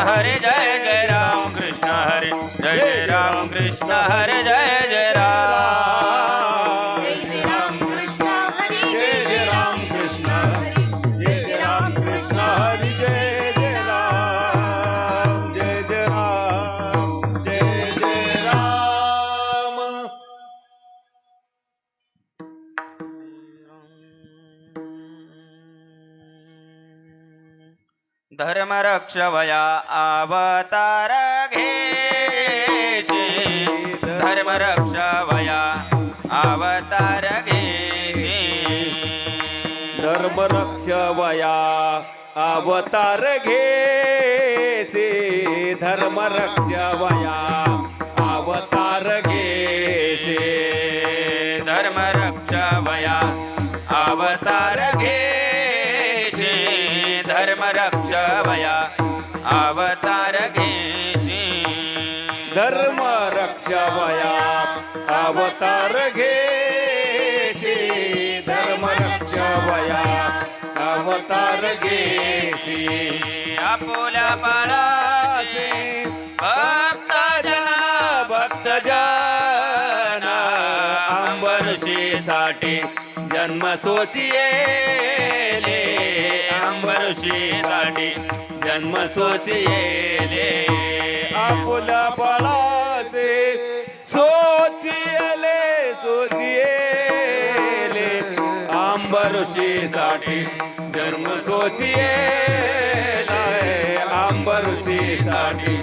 हरे जय जय राम कृष्ण हरे जय जय राम कृष्ण हरे जय जय राम जय जय राम कृष्ण हरी जय जय राम कृष्ण हरी जय जय राम कृष्ण हरी जय जय राम जय जय राम जय जय राम धर्म रक्षवया अवतार घेशी धर्म रक्षवया अवतार घेशी धर्म रक्षवया अवतार घेसे धर्म रक्षवया अवतार घेसे धर्म रक्षवया अवतार घेशी धर्म रक्षवया अवतार घेशी धर्म रक्षवया अवतार घेसे धर्म रक्षवया अवतार घेसे आपुल्या बाळाचे भक्तजन अंबरशीसाठी जन्म सोचियेले अंबरशीसाठी जन्म सोचियेले आपुल्या बाळाचे सोचियले सोचियेले अंबरशीसाठी जन्म सोचियेले अंबरशीसाठी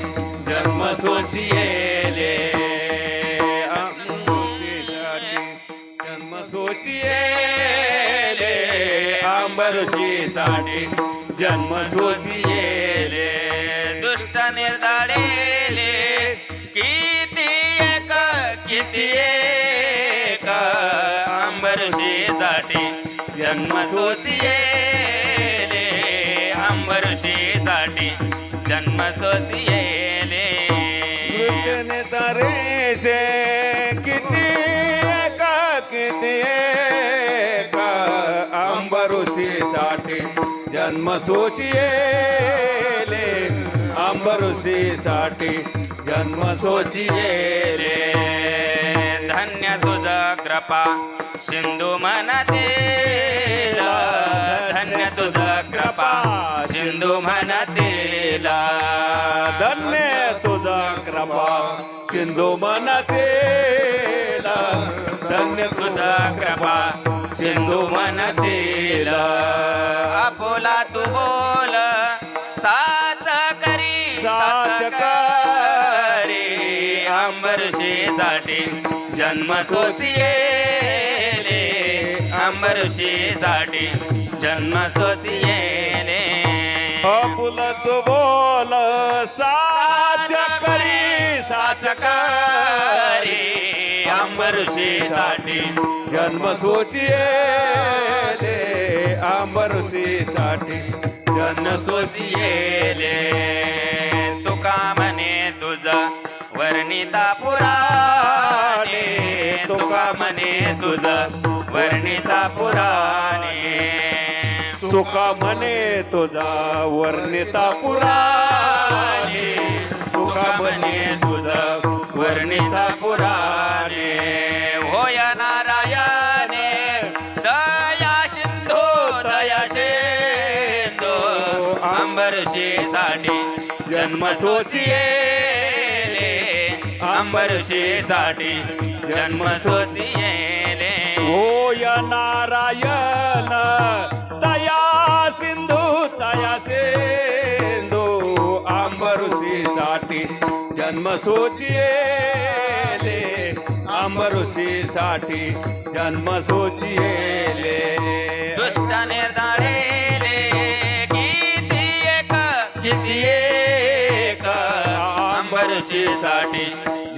जन्म सोचियेले अंबरशीसाठी जन्म सोचियेले अंबरशीसाठी जन्म सोचियेले दुष्ट निर्धाळेले किती एक अंबरशीसाठी जन्म सोचियेले अंबरशीसाठी जन्म सोचियेले मृत्यूने तारेचे किती एक अंबरशीसाठी जन्म सोचियेले अंबरशीसाठी जन्म सोचियेले धन्य तुझा कृपा सिंधू म्हणतील धन्य तुझा कृपा सिंधू म्हणतील धन्य तुझा कृपा सिंधू म्हणतील धन्य तुझा कृपा सिंधू म्हणतील आपुला तू बोल साच करी अंबरशीसाठी जन्म सोचियेले अंबरशीसाठी जन्म सोचियेले आपुला तू बोल साच करी अंबरशीसाठी जन्म सोचियेले अंबरशीसाठी जन्म सोचियेले तुका म्हणे तुझा वर्णिता पुराणे तुका म्हणे तुझा वर्णिता पुराणे तुका म्हणे तुझा वर्णिता पुराणे तुका म्हणे तुझा वर्णिता पुराणे होय नारायणे दया सिंधू अंबरशीसाठी जन्म सोचियेले अंबरशीसाठी जन्म सोचियेले होय नारायण दया सिंधू अंबरशीसाठी जन्म सोचियेले अंबरशीसाठी जन्म सोचियेले दुष्ट निर्धाळेले किती एक अंबरशीसाठी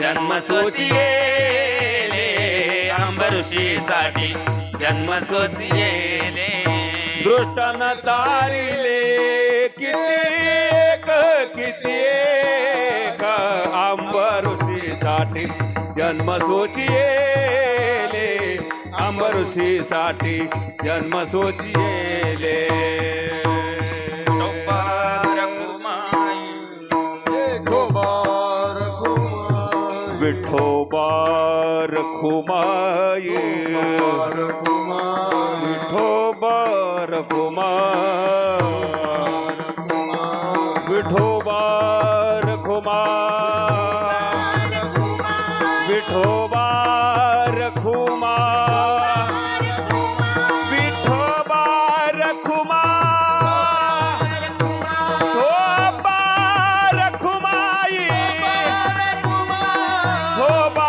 जन्म सोचियेले अंबरशीसाठी जन्म सोचियेले दृष्टन तारिले किती एक अंबरशीसाठी जन्म सोचियेले अंबरशीसाठी जन्म सोचियेले विठोबा रखुमाई विठोबा रखुमा विठोबा रखुमा विठोबा रखुमा विठोबा रखुमा विठोबा रखुमाई विठोबा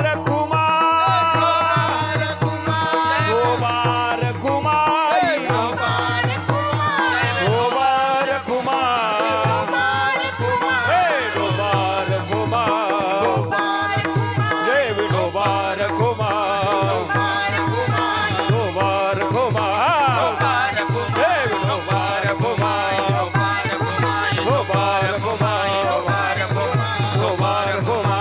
रखुमा विठोबा रखुमाई विठोबा रखुमा हे विठोबा रखुमा जय विठोबा रखुमा विठोबा रखुमा हे विठोबा रखुमा विठोबा रखुमा विठोबा रखुमा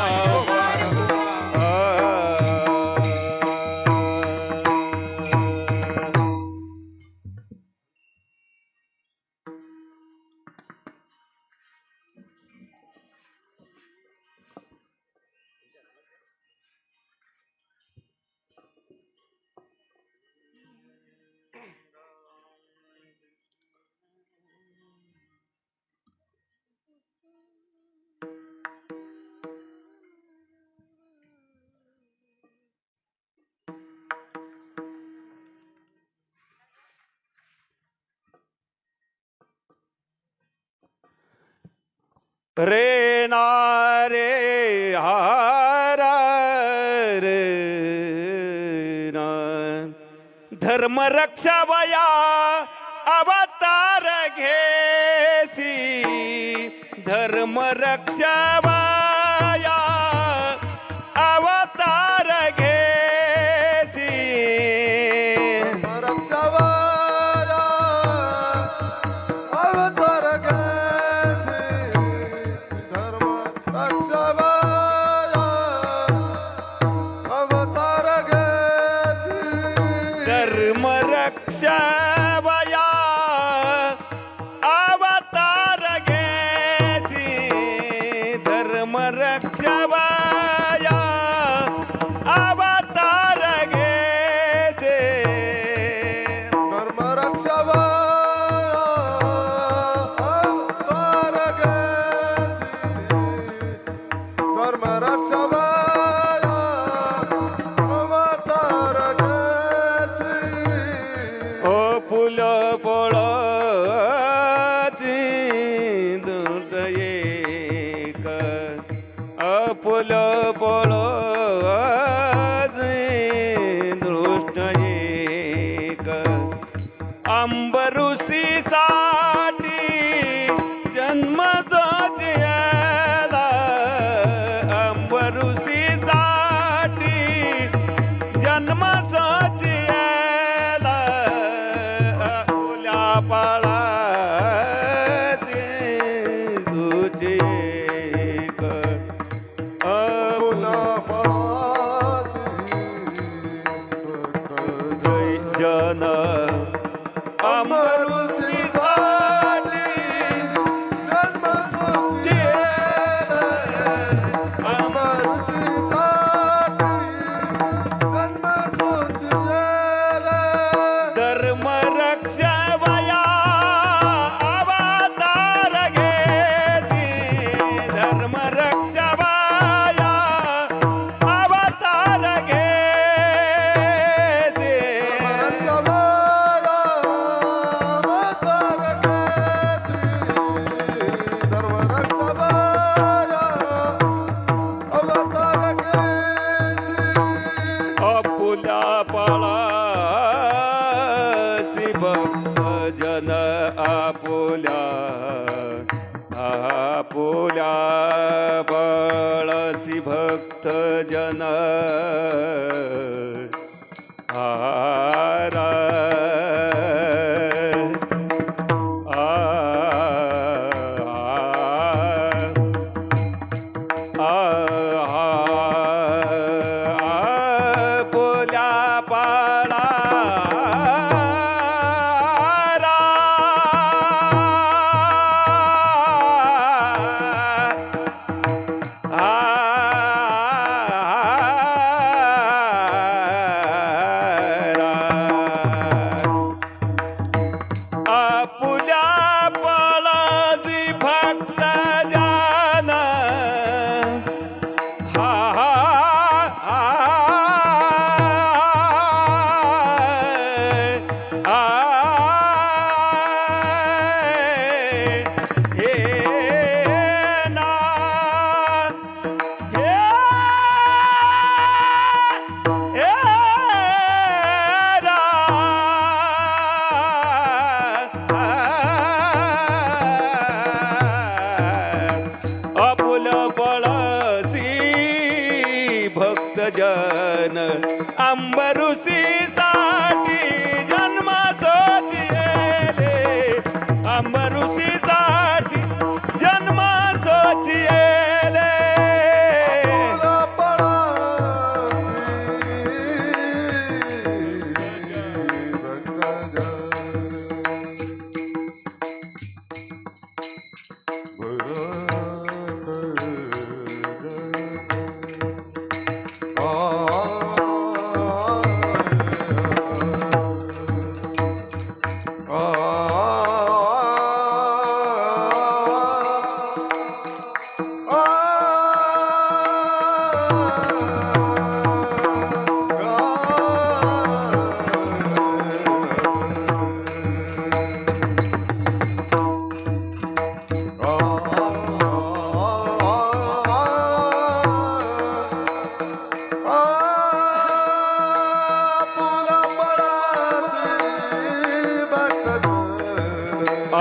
रे ना रे हारा रे ना धर्म रक्षा वया अवतार घेसी धर्म रक्षा वया अवतार घेसी रक्षावाया अवतार घेसी धर्म रक्षावाया अवतार घेसी धर्म रक्षा वया अवतार घेसी धर्म रक्षा वया अवतार घेसी धर्म रक्षावाया अवतार घेसी धर्म रक्षावाया अवतार घेसी ओ फुल पळाची दूध एक अपुल पळाची दृष्ट एक अंबरुसी साठी जन्म जोजियाला अंबरुसी साठी जन्म जोजियाला फुल्या पळाची तुझे एक फुला पळासी जन अमरुसी साठी जन्म सोसिएला अमरुसी साठी जन्म सोसिएला धर्म रक्षा वया अवतार घेसी धर्म रक्षा वया अवतार घेसी रक्षावाया अवतार घेसी धर्म रक्षावाया अवतार घेसी अपुल्या पळासी भक्त जन आपुल्या आपुल्या पळसी भक्त जन आरा पुल्या पाळा आपुल्या पळाजी भक्त जान हा हा हे ना हे अपुल पळसी भक्तजन अंबरुसी साठी जन्माचोची येले अंबरुसी साठी जन्माचोची येले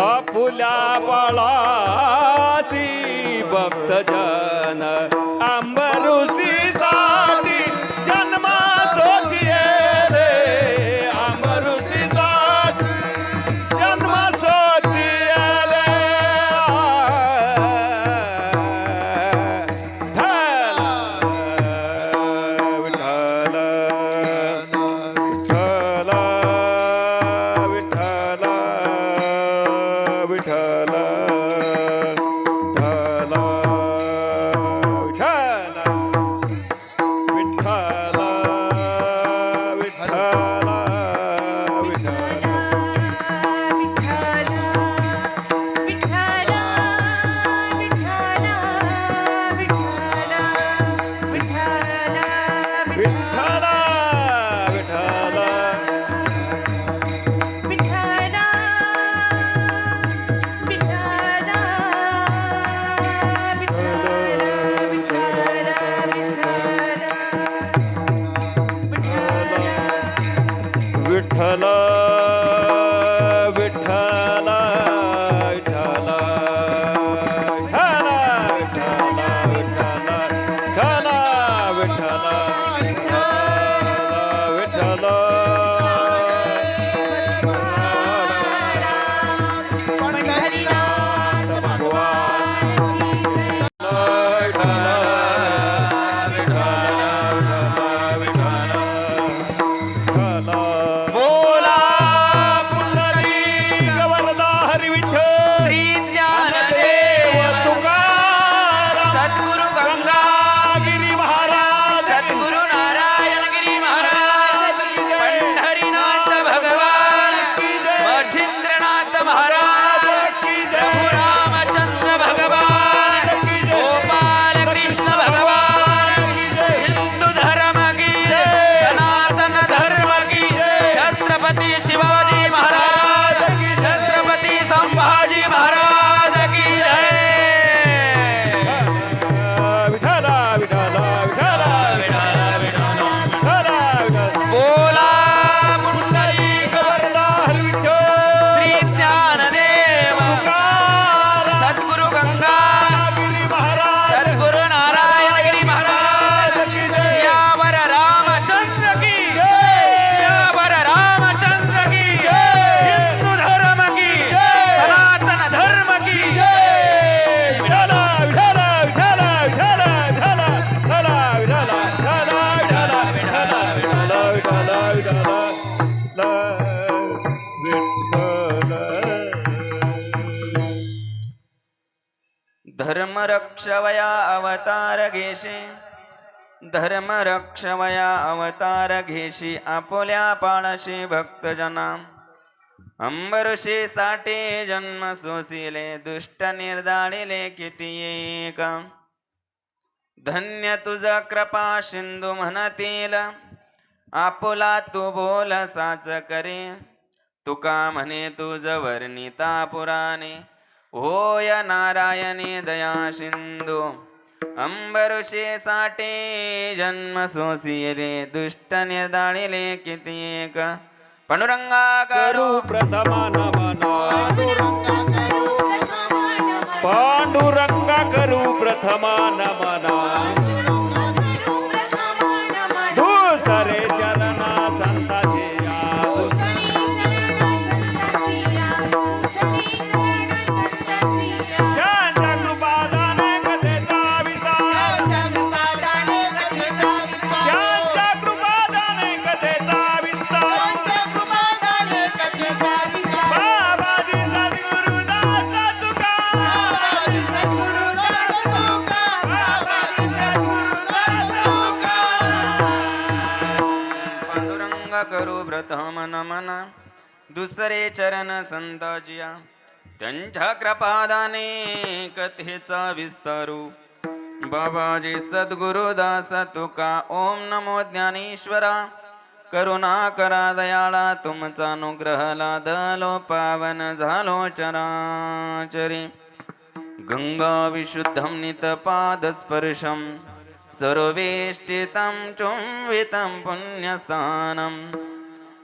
आपुल्या पळाची भक्तजन अंबरुसी साठी जन्माचोची येले अंबरुसी साठी जन्माचोची येले विठ्ठल विठ्ठल विठ्ठल विठ्ठल विठ्ठल विठ्ठल धर्म रक्षवया अवतार घेशी, धर्म रक्षवया अवतार घेशी, आपुल्या पाळशी भक्तजना अंबरुषे साठे जन्म सोसिले दुष्ट निर्दाळिले किती एक धन्य तुझ कृपा सिंधू म्हणतील आपुला तू बोल साच करे तुका म्हणे तुझ वर्णिता पुराणे होय नारायणी दया सिंधू अंबरुषे साठे जन्म सोसिले दुष्ट निर्दाळिले किती एक पांडुरंगा करू करू प्रथमा नमन पांडुरंगा करू प्रथमा नमन दुसरे चरण संताचे ज्यांच्या कृपादाने कथेचा विस्तार ज्यांच्या कृपादाने कथेचा विस्तार बाबाजी सद्गुरुदास तुका बाबाजी सद्गुरुदास तुका पांडुरंग करू प्रथम नमन दुसरे चरण संताजिया त्यांच्या कृपादाने कथेचा विस्तारू बाबाजी सद्गुरुदास तुका ओम नमो ज्ञानेश्वरा करुणा करा दयाळा तुमचा अनुग्रह लादलो पावन झालो चराचरी गंगा विशुद्धं नितपादस्पर्शं सर्वेष्टितं चुंबितं पुण्यस्थानं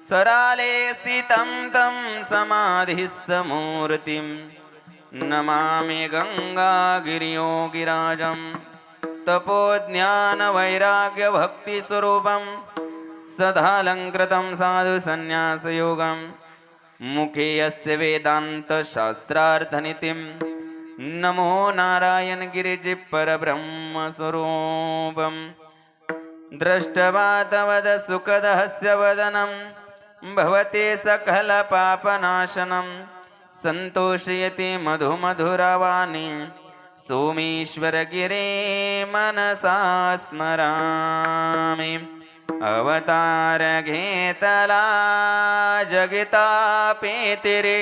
सराले स्थितं तं समाधिस्थमूर्तिं नमामि गंगागिरियोगिराजं तपोज्ञानवैराग्यभक्तिस्वरूपं सदालङ्कृतं साधुसन्न्यासयोगं मुखे यस्य वेदान्तशास्त्रार्थनितिं नमो नारायणगिरिजि परब्रह्मस्वरूपं दृष्ट्वा तवद सुखदहस्य वदनं भवते सकलपापनाशनं सन्तोषयति मधुमधुरवाणी सोमेश्वरगिरे मनसा स्मरामि अवतार घेतला जगिता पेतिरे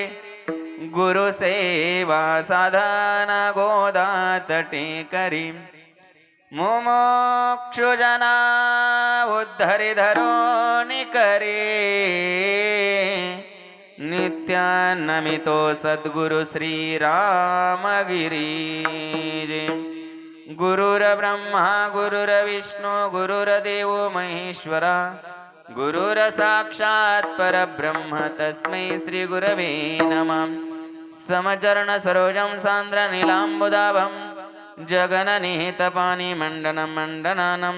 गुरुसेवा साधना गोदातटे करी मुमुक्षुजना उद्धरि धरोनि करे नित्यानमितो सद्गुरु श्रीरामगिरीजे गुरुर्ब्रह्मा गुरुर्विष्णु गुरुर्देवो महेश्वरा गुरुर्साक्षात् परब्रह्म तस्मै श्रीगुरवे नमः समचरण सरोजं सान्द्रनीलाम्बुदाभं जगननिहितपानि मण्डनं मण्डनानं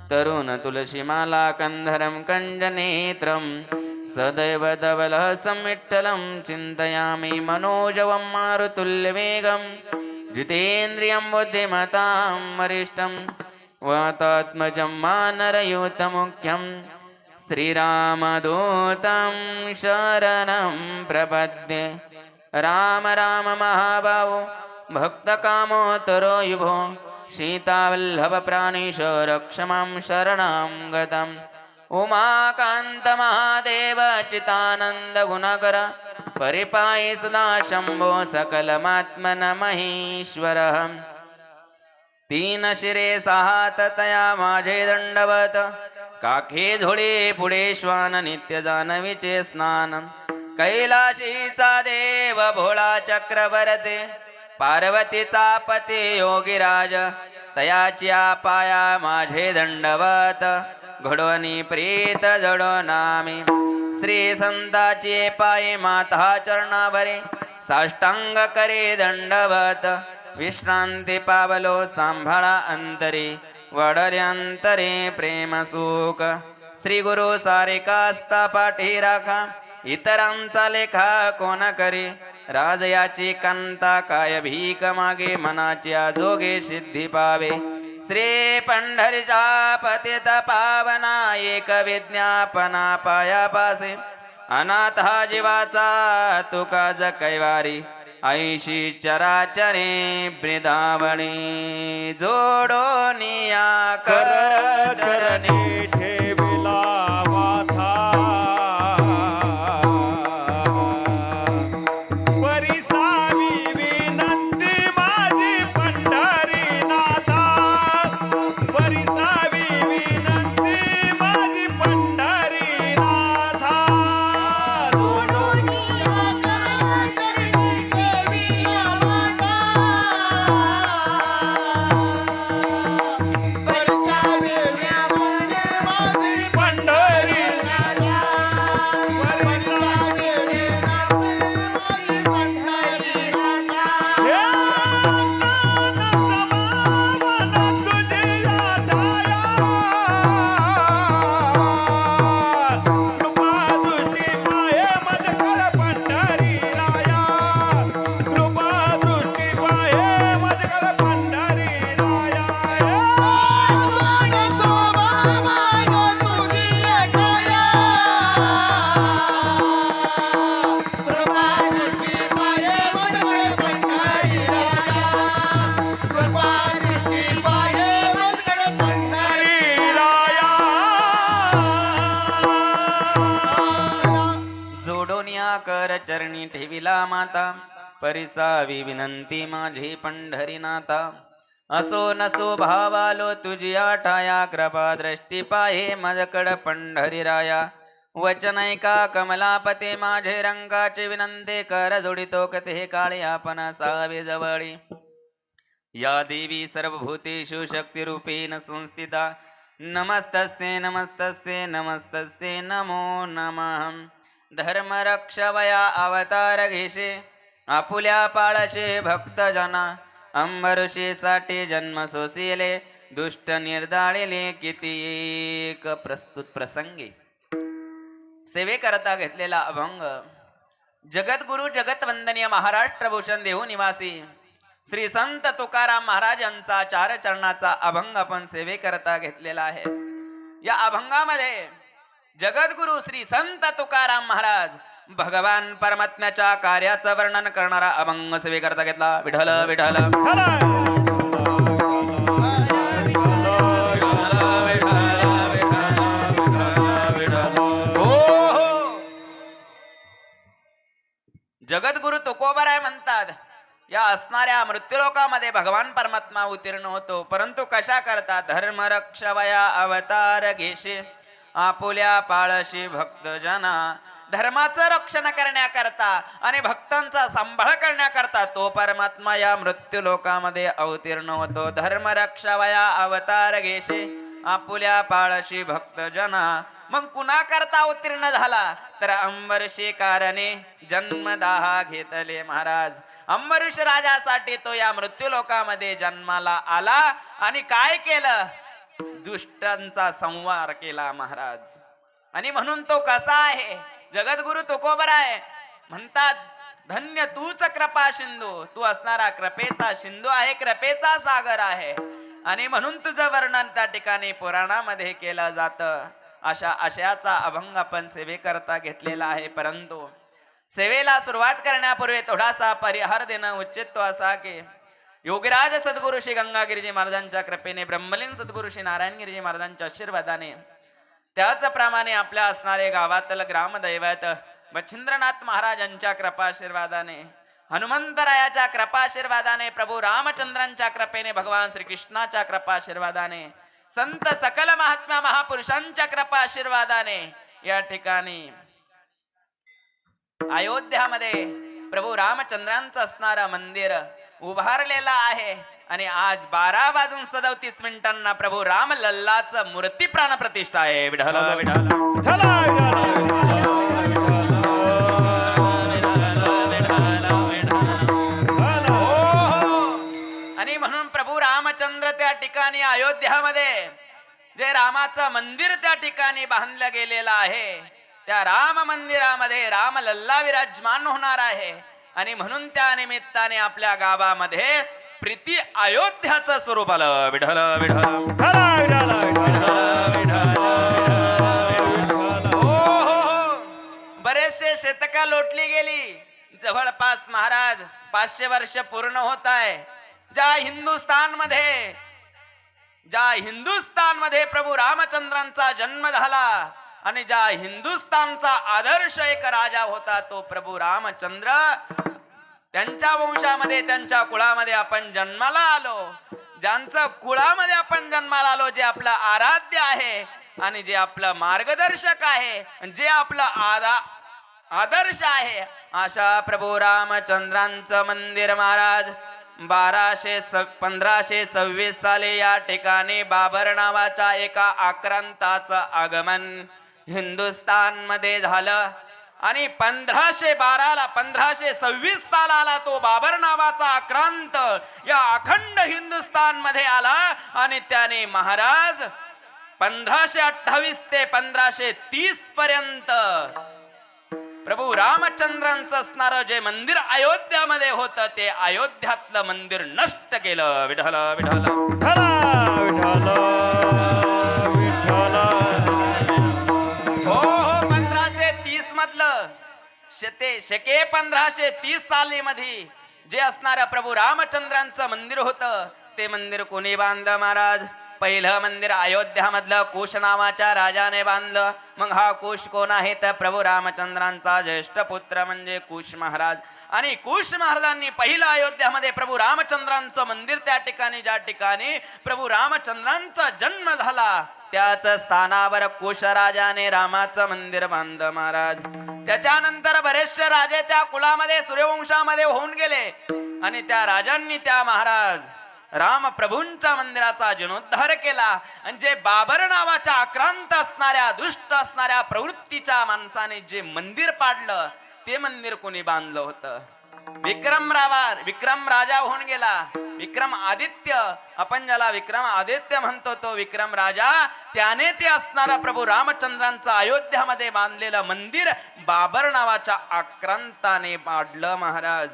तरुणतुलसीमाला कन्धरं कञ्जनेत्रं सदैव धवलः संविठ्ठलं चिन्तयामि मनोजवं मारुतुल्यवेगं जितेन्द्रियं बुद्धिमतां वरिष्ठं वातात्मजं मानरयूतमुख्यं श्रीरामदूतं शरणं प्रपद्ये राम राम महाबाहो भक्तकामोत्तरो युभो सीतावल्लभप्राणेश रक्ष मां शरणं गतम् उमाकान्तमहादेव चितानन्दगुणकर परिपाहि सदा शम्भो सकलमात्मन महेश्वरः तीन शिरे साहात तया माझे दंडवत काखे झोळे पुढे श्वान नित्य जानवीचे स्नान कैलाशीचा देव भोळा चक्रवर्ती पार्वतीचा पती योगीराज तयाच्या पाया माझे दंडवत घडवणी प्रीत जडो नामी श्री संताचे पाये माता चरणावरे साष्टांग करे दंडवत विश्रांती पावलो सांभाळा अंतरी वडल्यांतरे प्रेम सुख श्री गुरु सारिकास्ता पाठी राखा इतरांचा लेखा कोण करे राजयाची कांता काय भीक मागे मनाच्या जोगे सिद्धी पावे श्री पंढरीच्या पतित पावना एक विज्ञापना पायापासे अनाथा जीवाचा तुका ज कैवारी ऐशी चराचरे ब्रिदावणी जोडोनिया कर चरणी ठेविला वाथा सुंदर चरणी ठेविला माता परिसावी विनंती माझी पंढरीनाथा असो नसो भावालो तुझी आठाया कृपा दृष्टी पाहे माझकड पंढरीराया वचन ऐका कमलापते माझे रंगाचे विनंती कर जोडितो कथे काळी आपण असावे जवळी या देवी सर्वभूतेषु शक्तिरूपेण संस्थिता नमस्तस्ये नमस्तस्ये नमस्तस्ये नमो नमः धर्मरक्षवया अवतार घेशे आपुल्या पाळशे भक्तजना अंबऋषीसाठी जन्म सोसिले दुष्ट निर्दाळिले किती एक प्रस्तुत प्रसंगी सेवेकरता घेतलेला अभंग जगद्गुरु जगतवंदनीय महाराष्ट्र भूषण देहू निवासी श्री संत तुकाराम महाराज यांचा चार चरणाचा अभंग आपण सेवेकरता घेतलेला आहे। या अभंगामध्ये जगद्गुरु श्री संत तुकाराम महाराज भगवान परमात्म्याच्या कार्याचं वर्णन करणारा अभंग सेवेकरता घेतला। विठ्ठल विठ्ठल जगद्गुरु तुकोबराय म्हणतात या असणाऱ्या मृत्यूलोकामध्ये भगवान परमात्मा अवतीर्ण होतो, परंतु कशा करता धर्मरक्षवया अवतार घेशे आपुल्या पाळशी भक्तजना धर्माचं रक्षण करण्याकरता आणि भक्तांचा सांभाळ करण्याकरता तो परमात्मा या मृत्यूलोकामध्ये अवतीर्ण होतो। धर्मरक्षवया अवतार घेशे आपुल्या पाळशी भक्तजना मग कुणा करता अवतीर्ण झाला तर अंबरीशी कारणे जन्मदाहा घेतले महाराज अंबरीश राजासाठी तो या मृत्यूलोकामध्ये जन्माला आला आणि काय केलं दुष्टांचा संहार केला महाराज। आणि म्हणून तो कसा आहे जगद्गुरु तुकोबराय म्हणतात धन्य तूच कृपा सिंधू तू असणारा कृपेचा सिंधू आहे कृपेचा सागर आहे आणि म्हणून तुझं वर्णन त्या ठिकाणी पुराणामध्ये केलं जातं। अशा आशयाचा अभंग आपण सेवेकरता घेतलेला आहे, परंतु सेवेला सुरुवात करण्यापूर्वी थोडासा परिहार देणं उचित तो असा की योगीराज सद्गुरु श्री गंगागिरीजी महाराजांच्या कृपेने ब्रह्मलीन सद्गुरु श्री नारायणगिरीजी महाराजांच्या आशीर्वादाने त्याचप्रमाणे आपल्या असणारे गावातील ग्रामदैवत मच्छिंद्रनाथ महाराजांच्या कृपाशीर्वादाने हनुमंतरायाच्या कृपाशीर्वादाने प्रभू रामचंद्रांच्या कृपेने भगवान श्रीकृष्णाच्या कृपाशीर्वादाने संत सकल महात्मा महापुरुषांच्या कृपाशीर्वादाने या ठिकाणी अयोध्यामध्ये प्रभू रामचंद्रांचं असणारं मंदिर उभारलेलं आहे आणि आज 12:37 प्रभू राम लल्लाचं मूर्ती प्राण प्रतिष्ठा आहे। विठ्ठल विठ्ठल आणि म्हणून प्रभू रामचंद्र त्या ठिकाणी अयोध्यामध्ये जे रामाचं मंदिर त्या ठिकाणी बांधलं गेलेलं आहे त्या राम मंदिरामध्ये राम लल्ला विराजमान होणार आहे आणि म्हणून त्या निमित्ताने आपल्या गावामध्ये प्रीती अयोध्याचं स्वरूप आलं। विठ्ठल विठ्ठल बरेचसे शतका लोटली गेली जवळपास महाराज 500 वर्ष पूर्ण होत आहे। ज्या हिंदुस्थानमध्ये प्रभू रामचंद्रांचा जन्म झाला आणि ज्या हिंदुस्थानचा आदर्श एक राजा होता तो प्रभू रामचंद्र त्यांच्या वंशामध्ये त्यांच्या कुळामध्ये आपण जन्माला आलो ज्यांचं कुळामध्ये आपण जन्माला आलो जे आपलं आराध्य आहे आणि जे आपलं मार्गदर्शक आहे जे आपलं आदर्श आहे अशा प्रभू रामचंद्रांचं मंदिर महाराज 1526 साली या ठिकाणी बाबर नावाच्या एका आक्रांताचं आगमन हिंदुस्थान मध्ये झालं आणि 1526 सालाला तो बाबर नावाचा आक्रांत या अखंड हिंदुस्थान मध्ये आला आणि त्याने महाराज 1528 ते 1530 पर्यंत प्रभू रामचंद्रांचं असणारं जे मंदिर अयोध्यामध्ये होतं ते अयोध्यातलं मंदिर नष्ट केलं। विठ्ठल विठ्ठल हो 1530 मधलं शके 1530 साली मध्ये जे असणारं प्रभू रामचंद्रांचं मंदिर होतं ते मंदिर कोणी बांधलं महाराज पहिलं मंदिर अयोध्यामधलं कुश नावाच्या राजाने बांधलं. मग हा कुश कोण आहे तर प्रभू रामचंद्रांचा ज्येष्ठ पुत्र म्हणजे कुश महाराज. आणि कुश महाराजांनी पहिलं अयोध्यामध्ये प्रभू रामचंद्रांचं मंदिर, त्या ठिकाणी ज्या ठिकाणी प्रभू रामचंद्रांचा जन्म झाला त्याच स्थानावर कुश राजाने रामाचं मंदिर बांधलं महाराज. त्याच्यानंतर बरेचसे राजे त्या कुलामध्ये सूर्यवंशामध्ये होऊन गेले आणि त्या राजांनी त्या महाराज राम प्रभूंच्या मंदिराचा जीर्णोद्धार केला. आणि जे बाबर नावाच्या आक्रांत असणाऱ्या, दुष्ट असणाऱ्या प्रवृत्तीच्या माणसाने जे मंदिर पाडलं ते मंदिर कोणी बांधलं होतं? विक्रम राजा होऊन गेला. विक्रम आदित्य, आपण ज्याला विक्रम आदित्य म्हणतो तो विक्रम राजा, त्याने ते असणारा प्रभू रामचंद्रांचं अयोध्यामध्ये बांधलेलं मंदिर बाबर नावाच्या आक्रांताने पाडलं महाराज.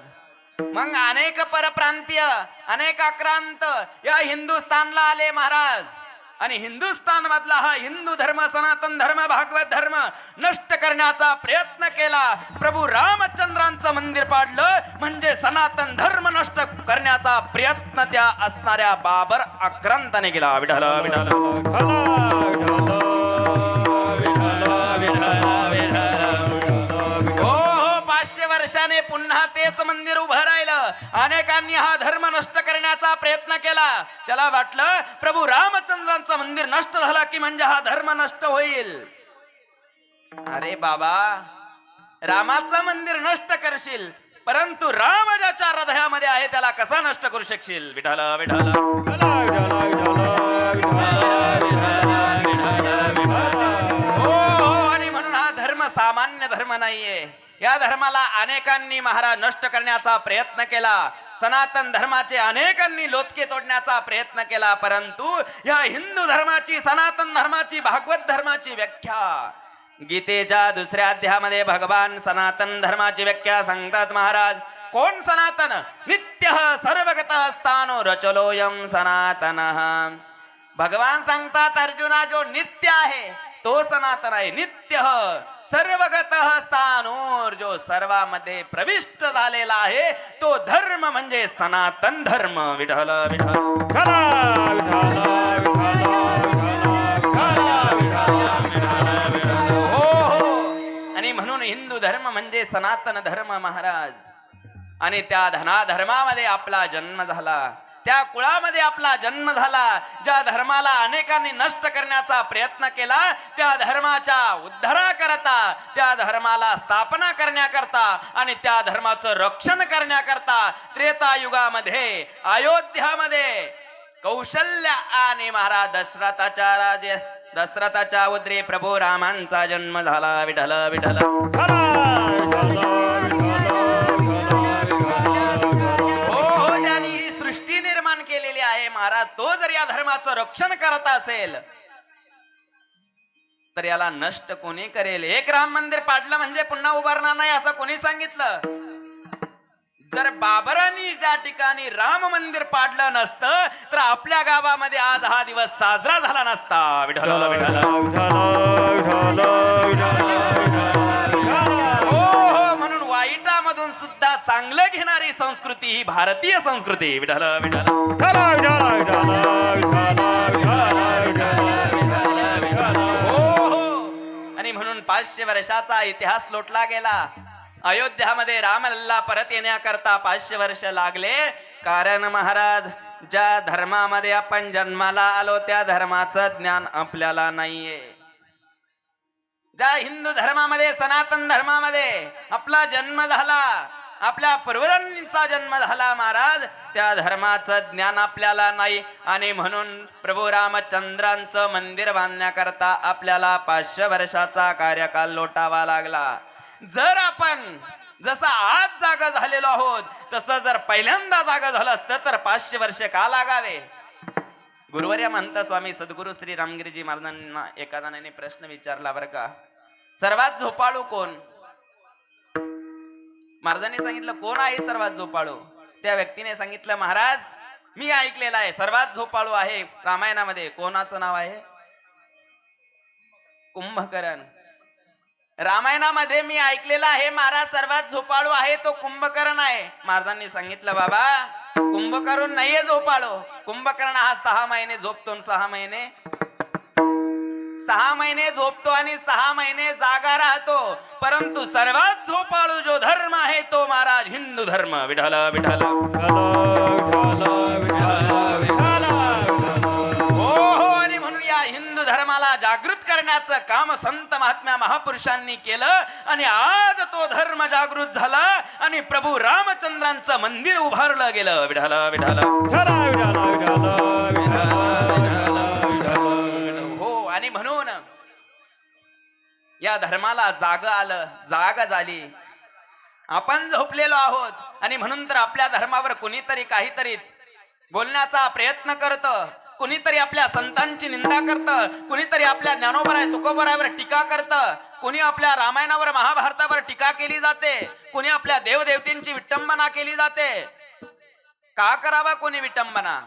मग अनेक परप्रांतीय, अनेक आक्रांत या हिंदुस्थानला आले महाराज. आणि हिंदुस्थान मधला हा हिंदू धर्म, सनातन धर्म, भागवत धर्म नष्ट करण्याचा प्रयत्न केला. प्रभू रामचंद्रांचं मंदिर पाडलं म्हणजे सनातन धर्म नष्ट करण्याचा प्रयत्न त्या असणाऱ्या बाबर आक्रांताने केला. विठ्ठल विठ्ठल वर्षाने पुन्हा तेच मंदिर उभं राहिलं. अनेकांनी हा धर्म नष्ट करण्याचा प्रयत्न केला. त्याला वाटलं प्रभू रामचंद्रांचं मंदिर नष्ट झाला की म्हणजे हा धर्म नष्ट होईल. अरे बाबा, रामाचं मंदिर नष्ट करशील परंतु राम ज्याच्या हृदयामध्ये आहे त्याला कसा नष्ट करू शकशील? विठ्ठल विठ्ठल हो. आणि म्हणून हा धर्म सामान्य धर्म नाहीये. या धर्माला अनेकांनी महाराज नष्ट करण्याचा प्रयत्न केला. सनातन धर्माचे अनेकांनी लोचके तोडण्याचा प्रयत्न केला. परंतु या हिंदू धर्माची, सनातन धर्माची, भागवत धर्माची व्याख्या गीतेच्या 2ऱ्या अध्यायामध्ये भगवान सनातन धर्माची व्याख्या सांगतात महाराज. कोण सनातन? नित्य सर्वगत स्थानो रचलोयम सनातन. भगवान सांगतात अर्जुना, जो नित्य आहे तो सनातन आहे. नित्य सर्वगत स्थानोर, जो सर्वामध्ये प्रविष्ट झालेला आहे तो धर्म म्हणजे सनातन धर्म. विठ्ठल विठ्ठल हो हो. आणि म्हणून हिंदू धर्म म्हणजे सनातन धर्म महाराज. आणि त्या धर्मामध्ये आपला जन्म झाला, त्या कुळामध्ये आपला जन्म झाला. ज्या धर्माला अनेकांनी नष्ट करण्याचा प्रयत्न केला त्या धर्माच्या उद्धाराकरता, त्या धर्माला स्थापना करण्याकरता आणि त्या धर्माचं रक्षण करण्याकरता त्रेतायुगामध्ये अयोध्यामध्ये कौशल्य आणि महाराज दशरथाच्या उदरी प्रभू रामांचा जन्म झाला. विठ्ठल विठ्ठल केलेली आहे महाराज. तो जर या धर्माचं रक्षण करत असेल तर याला नष्ट कोणी करेल? एक राम मंदिर पाडलं म्हणजे पुन्हा उभारणार नाही असं कोणी सांगितलं? जर बाबरांनी त्या ठिकाणी राम मंदिर पाडलं नसतं तर आपल्या गावामध्ये आज हा दिवस साजरा झाला नसता. विठ्ठल विठ्ठल म्हणून वाईटामधून सुद्धा चांगलं घेणारी संस्कृती ही भारतीय संस्कृती. विठ्ठल विठ्ठल आणि म्हणून 500 वर्षाचा इतिहास लोटला गेला. अयोध्यामध्ये रामलल्ला परत येण्याकरता 500 वर्ष लागले. कारण महाराज, ज्या धर्मामध्ये आपण जन्माला आलो त्या धर्माचं ज्ञान आपल्याला नाहीये. ज्या हिंदू धर्मामध्ये, सनातन धर्मामध्ये आपला जन्म झाला, आपल्या पूर्वजांचा जन्म झाला महाराज, त्या धर्माचं ज्ञान आपल्याला नाही. आणि म्हणून प्रभू रामचंद्रांचं मंदिर बांधण्याकरता आपल्याला 500 वर्षाचा कार्यकाल लोटावा लागला. जर आपण जसं आज जागा झालेलो आहोत तसं जर पहिल्यांदा जागा झालं असतं तर 500 वर्ष का लागावे? गुरुवर्य म्हणता स्वामी सद्गुरु श्री रामगिरीजी महाराजांना एका जणाने प्रश्न विचारला बरं का, सर्वात झोपाळू कोण? महाराजांनी सांगितलं कोण आहे सर्वात झोपाळू? त्या व्यक्तीने सांगितलं महाराज मी ऐकलेलं आहे सर्वात झोपाळू आहे रामायणामध्ये. कोणाचं नाव आहे? कुंभकर्ण. रामायणामध्ये मी ऐकलेलं आहे महाराज सर्वात झोपाळू आहे तो कुंभकर्ण आहे. महाराजांनी सांगितलं बाबा कुंभकर्ण नाहीये झोपाळो. कुंभकर्ण हा 6 महिने झोपतो आणि 6 महिने झोपतो आणि 6 महिने जागा राहतो. परंतु सर्वात झोपाळू जो धर्म आहे तो महाराज हिंदू धर्म. विठाल विठाल हो. आणि म्हणून या हिंदू धर्माला जागृत करण्याचं काम संत महात्म्या महापुरुषांनी केलं आणि आज तो धर्म जागृत झाला आणि प्रभू रामचंद्रांचं मंदिर उभारलं गेलं. विठाल विठाल हो. आणि म्हणून या धर्माला जाग आलं, जाग झाली. आपण झोपलेलो आहोत आणि म्हणून तर आपल्या धर्मावर कुणीतरी काहीतरी बोलण्याचा प्रयत्न करतं, कुणीतरी आपल्या संतांची निंदा करतं, कुणीतरी आपल्या ज्ञानोबराय तुकोबरायवर टीका करतं, कुणी आपल्या रामायणावर महाभारतावर टीका केली जाते, कुणी आपल्या देवदेवतींची विटंबना केली जाते. का करावा कोणी विटंबना?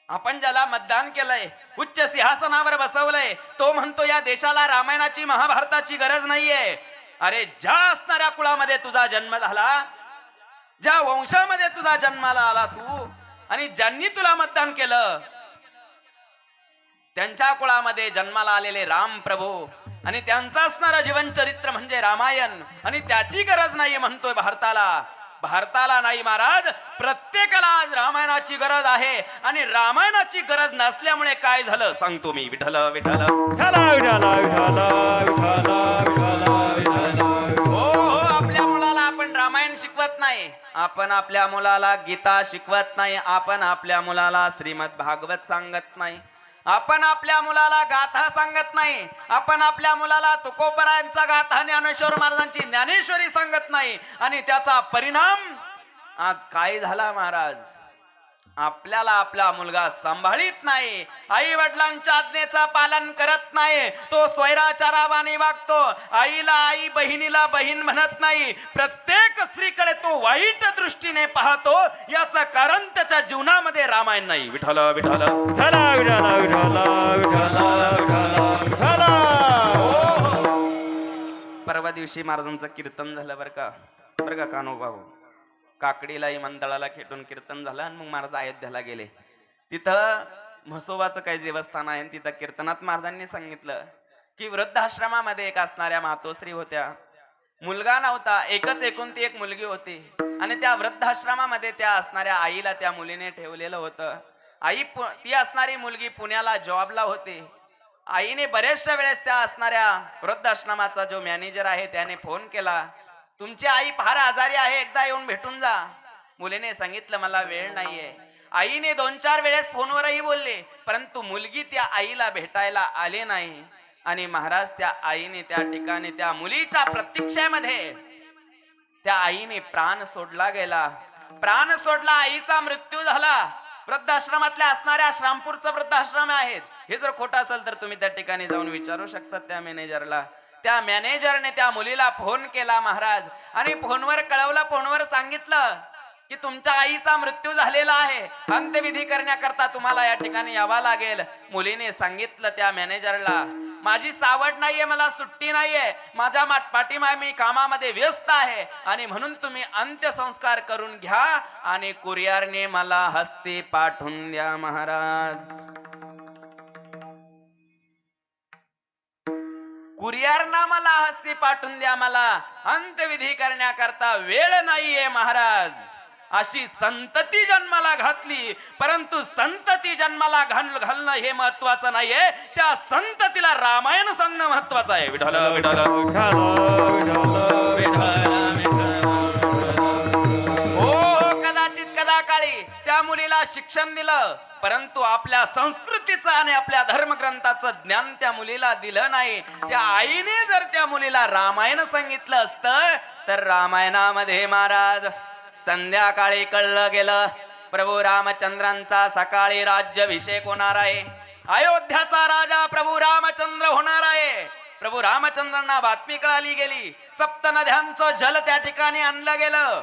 आपण ज्याला मतदान केलंय, उच्च सिंहासनावर बसवलंय, तो म्हणतो या देशाला रामायणाची महाभारताची गरज नाहीये. अरे ज्या असणाऱ्या कुळामध्ये तुझा जन्म झाला, ज्या वंशामध्ये तुझा जन्माला आला तू, आणि ज्यांनी तुला मतदान केलं त्यांच्या कुळामध्ये जन्माला आलेले राम प्रभू आणि त्यांचं असणारं जीवन चरित्र म्हणजे रामायण, आणि त्याची गरज नाही म्हणतोय भारताला. भारताला नाही महाराज, प्रत्येकाला आज रामायणाची गरज आहे. आणि रामायणाची गरज नसल्यामुळे काय झालं सांगतो मी. विठ्ठल विठ्ठल हो. आपल्या मुलाला आपण रामायण शिकवत नाही, आपण आपल्या मुलाला गीता शिकवत नाही, आपण आपल्या मुलाला श्रीमद भागवत सांगत नाही, आपण आपल्या मुलाला गाथा सांगत नाही, आपण आपल्या मुलाला तुकोबरायांचा गाथा ज्ञानेश्वर महाराजांची ज्ञानेश्वरी सांगत नाही. आणि त्याचा परिणाम आज काय झाला महाराज? आपल्याला आपला मुलगा सांभाळीत नाही, आई वडिलांच्या आज्ञेचा पालन करत नाही, तो स्वैराचारावाने वागतो, आईला आई बहिणीला बहीण म्हणत नाही, प्रत्येक स्त्रीकडे तो वाईट दृष्टीने पाहतो. याचं कारण त्याच्या जीवनामध्ये रामायण नाही. विठ्ठल विठ्ठल परवा दिवशी महाराजांचं कीर्तन झालं बरं का कान्हो भाऊ. काकडीलाही मंदळाला खेटून कीर्तन झालं आणि मग महाराज अयोध्याला गेले. तिथं म्हसोबाचं काही देवस्थान आहे. तिथं कीर्तनात महाराजांनी सांगितलं की वृद्धाश्रमामध्ये एक असणाऱ्या मातोश्री होत्या, मुलगा नव्हता, एकच एकुलती एक मुलगी होती. आणि त्या वृद्धाश्रमामध्ये त्या असणाऱ्या आईला त्या मुलीने ठेवलेलं होतं. ती असणारी मुलगी पुण्याला जॉबला होती. आईने बरेचशा वेळेस त्या असणाऱ्या वृद्धाश्रमाचा जो मॅनेजर आहे त्याने फोन केला, तुमची आई फार आजारी आहे, एकदा येऊन भेटून जा. मुलीने सांगितलं मला वेळ नाहीये. आईने 2-4 वेळेस फोनवरही बोलले, परंतु मुलगी त्या आईला भेटायला आले नाही. आणि महाराज त्या आईने त्या ठिकाणी त्या मुलीच्या प्रतीक्षेमध्ये त्या आईने प्राण सोडला गेला. प्राण सोडला, आईचा मृत्यू झाला. वृद्धाश्रमातल्या असणाऱ्या श्रामपूरचं वृद्धाश्रम आहेत. हे जर खोटं असेल तर तुम्ही त्या ठिकाणी जाऊन विचारू शकता त्या मॅनेजरला. त्या मॅनेजरने त्या मुलीला फोन केला महाराज, आणि फोनवर कळवलं, फोनवर सांगितलं की तुमच्या आईचा मृत्यू झालेला आहे, अंत्यविधी करण्याकरता तुम्हाला या ठिकाणी यावं लागेल. मुलीने सांगितलं त्या मॅनेजरला, माझी सावड नाहीये, मला सुट्टी नाहीये, माझ्या पाठीमागे मी कामामध्ये व्यस्त आहे, आणि म्हणून तुम्ही अंत्यसंस्कार करून घ्या आणि कुरिअरने मला हस्ती पाठवून द्या. महाराज कुरिअरना मला हस्ती पाठवून द्या, मला अंत्यविधी करण्याकरता वेळ नाहीये. महाराज अशी संतती जन्माला घातली, परंतु संतती जन्माला घालणं हे महत्वाचं नाहीये, त्या संततीला रामायण सांगणं महत्वाचं आहे. विठ्ठल विठ्ठल हो. कदाचित कदाकाळी त्या मुलीला शिक्षण दिलं, परंतु आपल्या संस्कृतीचं आणि आपल्या धर्मग्रंथाचं ज्ञान त्या मुलीला दिलं नाही. त्या आईने जर त्या मुलीला रामायण सांगितलं असतं तर रामायणामध्ये महाराज संध्याकाळी कळलं गेलं प्रभू रामचंद्रांचा सकाळी राज्याभिषेक होणार आहे, अयोध्याचा राजा प्रभू रामचंद्र होणार आहे. प्रभू रामचंद्रांना बातमी कळाली गेली, 7 नद्यांचं जल त्या ठिकाणी आणलं गेलं,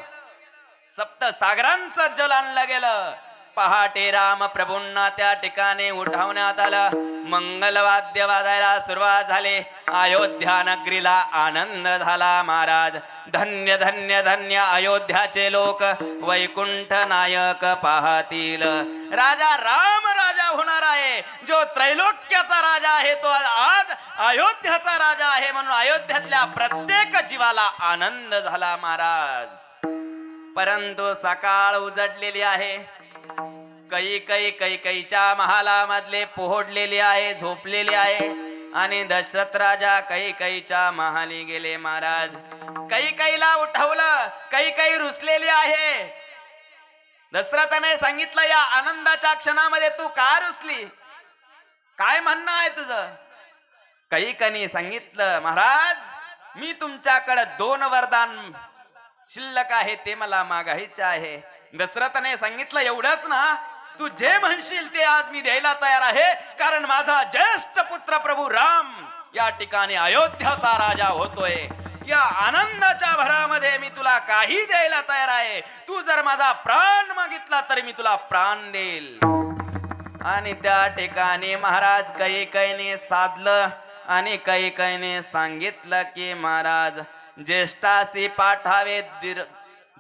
7 सागरांचं जल आणलं गेलं, पहाटे राम प्रभूंना त्या ठिकाणी उठवण्यात आलं. मंगलवाद्य वाजायला सुरुवात झाली. अयोध्या नगरीला आनंद झाला महाराज. धन्य धन्य धन्य अयोध्याचे लोक वैकुंठ नायक पाहतील. राजा राम राजा होणार आहे. जो त्रैलोक्याचा राजा आहे तो आज अयोध्याचा राजा आहे. म्हणून अयोध्यातल्या प्रत्येक जीवाला आनंद झाला महाराज. परंतु सकाळ उजडलेली आहे. कैकईच्या महालामधले पोहोडलेले आहे, झोपलेले आहे. आणि दशरथ राजा कैकईच्या महाली गेले महाराज. कैकईला उठवलं. कैकई रुसलेली आहे. दशरथाने सांगितलं, या आनंदाच्या क्षणामध्ये तू का रुसली? काय म्हणणं आहे तुझं? कैकईने सांगितलं, महाराज मी तुमच्याकडे 2 वरदान शिल्लक आहे, ते मला मागायचे आहे. दशरथाने सांगितलं, एवढंच ना? तू जे म्हणशील ते आज मी द्यायला तयार आहे. कारण माझा ज्येष्ठ पुत्र प्रभू राम या ठिकाणी अयोध्याचा राजा होतोय. या आनंदाच्या भरामध्ये मी तुला काही द्यायला तयार आहे. तू जर माझा प्राण मागितला तरी मी तुला प्राण देईल. आणि त्या ठिकाणी महाराज कैकईने साधलं. आणि कैकईने सांगितलं की महाराज ज्येष्ठासी पाठावे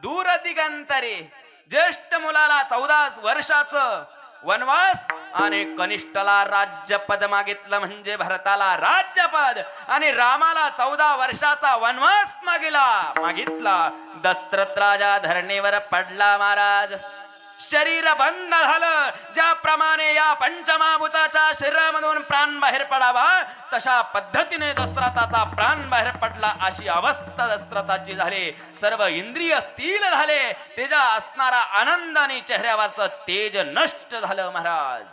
दूर दिगंतरी. ज्येष्ठ मुलाला 14 वर्षाचं वनवास आणि कनिष्ठला राज्यपद मागितलं म्हणजे भरताला राज्यपद. आणि रामाला 14 वर्षाचा वनवास मागितला. दशरथ राजा धरणीवर पडला महाराज. शरीर बंद झालं. ज्याप्रमाणे या पंचमहाभूताच्या शरीरामधून प्राण बाहेर पडावा तशा पद्धतीने दशरथाचा प्राण बाहेर पडला. अशी अवस्था दशरथाची झाली. सर्व इंद्रिय स्थिर झाले. तेजा असणारा आनंद आणि चेहऱ्यावरचं तेज नष्ट झालं महाराज.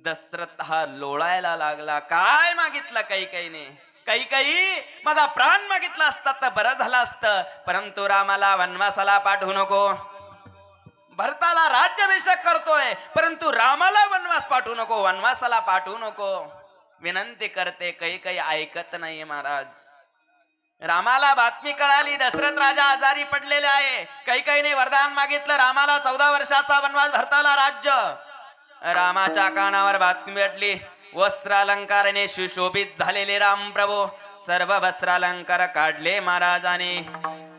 दशरथ हा लोळायला लागला. काय मागितलं कैकईने? कैकई माझा प्राण मागितला असता तर बरं झालं असतं. परंतु रामाला वनवासाला पाठवू नको. भरताला राज्याभिषेक करतोय परंतु रामाला वनवास पाठवू नको, वनवासाला पाठवू नको. विनंती करते. कैकई ऐकत नाही महाराज. रामाला बातमी कळाली दशरथ राजा आजारी पडलेले आहे. कैकईने वरदान मागितलं. रामाला 14 वर्षाचा वनवास, भरताला राज्य. रामाच्या कानावर बातमी भेटली. वस्त्रालंकाराने सुशोभित झालेले राम प्रभू सर्व वस्त्रालंकार काढले महाराजाने.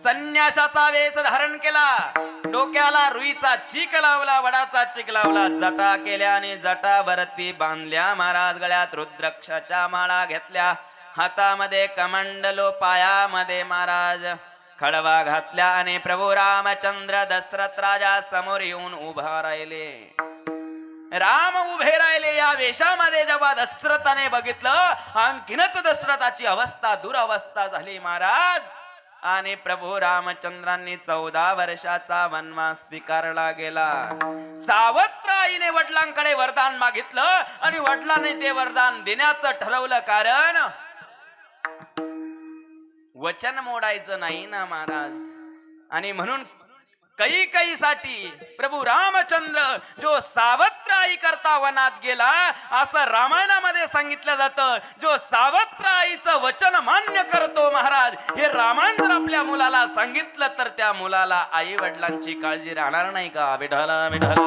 संन्यासाचा वेश धारण केला. डोक्याला रुईचा चीक लावला, वडाचा चीक लावला. जटा केल्या आणि जटावरती बांधल्या महाराज. गळ्यात रुद्राक्षाच्या माळा घेतल्या. हातामध्ये कमंडलो, पायामध्ये महाराज खडवा घातल्या. आणि प्रभू रामचंद्र दशरथ राजा समोर येऊन उभा राहिले. राम उभे राहिले. या वेशामध्ये जेव्हा दशरथाने बघितलं आणखीनच दशरथाची अवस्था दुरवस्था झाली महाराज. आणि प्रभू रामचंद्रांनी 14 वर्षाचा वनवास स्वीकारला गेला. सावत्र आईने वडिलांकडे वरदान मागितलं आणि वडिलांनी ते वरदान देण्याचं ठरवलं. कारण वचन मोडायचं नाही ना महाराज. आणि म्हणून कैकईसाठी प्रभू रामचंद्र जो सावत्र आई करता वनात गेला असं रामायणामध्ये सांगितलं जातं. जो सावत्र आईचं वचन मान्य करतो महाराज, हे रामायण जर आपल्या मुलाला सांगितलं तर त्या मुलाला आई वडिलांची काळजी राहणार नाही का? विठ्ठल विठ्ठल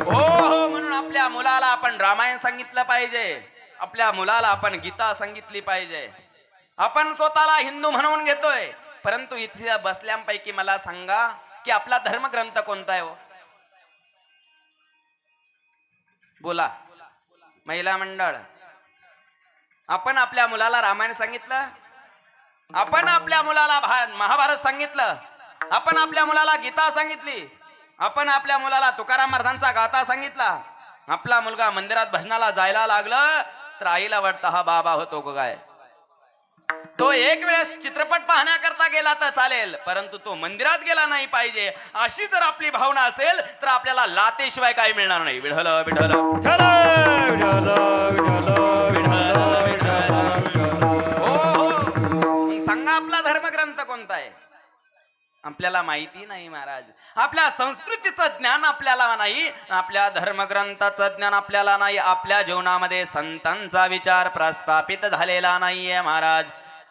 हो. म्हणून आपल्या मुलाला आपण रामायण सांगितलं पाहिजे. आपल्या मुलाला आपण गीता सांगितली पाहिजे. आपण स्वतःला हिंदू म्हणून घेतोय परंतु इथे बसल्यापैकी मला सांगा की आपला धर्मग्रंथ कोणता आहे? हो बोला महिला मंडळ. आपण आपल्या मुलाला रामायण सांगितलं. आपण आपल्या मुलाला महाभारत सांगितलं. आपण आपल्या मुलाला गीता सांगितली. आपण आपल्या मुलाला तुकाराम महाराजांचा गाथा सांगितला. आपला मुलगा मंदिरात भजनाला जायला लागलं तर आईला वाटतं हा बाबा होतो काय. तो एक वेळेस चित्रपट पाहण्याकरता गेला तर चालेल परंतु तो मंदिरात गेला नाही पाहिजे. अशी जर आपली भावना असेल तर आपल्याला लातेशिवाय काही मिळणार नाही. विठ्ठल विठ्ठल हो. सांगा आपला धर्मग्रंथ कोणता आहे? आपल्याला माहिती नाही महाराज. आपल्या संस्कृतीचं ज्ञान आपल्याला नाही. आपल्या धर्मग्रंथाचं ज्ञान आपल्याला नाही. आपल्या जीवनामध्ये संतांचा विचार प्रस्थापित झालेला नाहीये महाराज.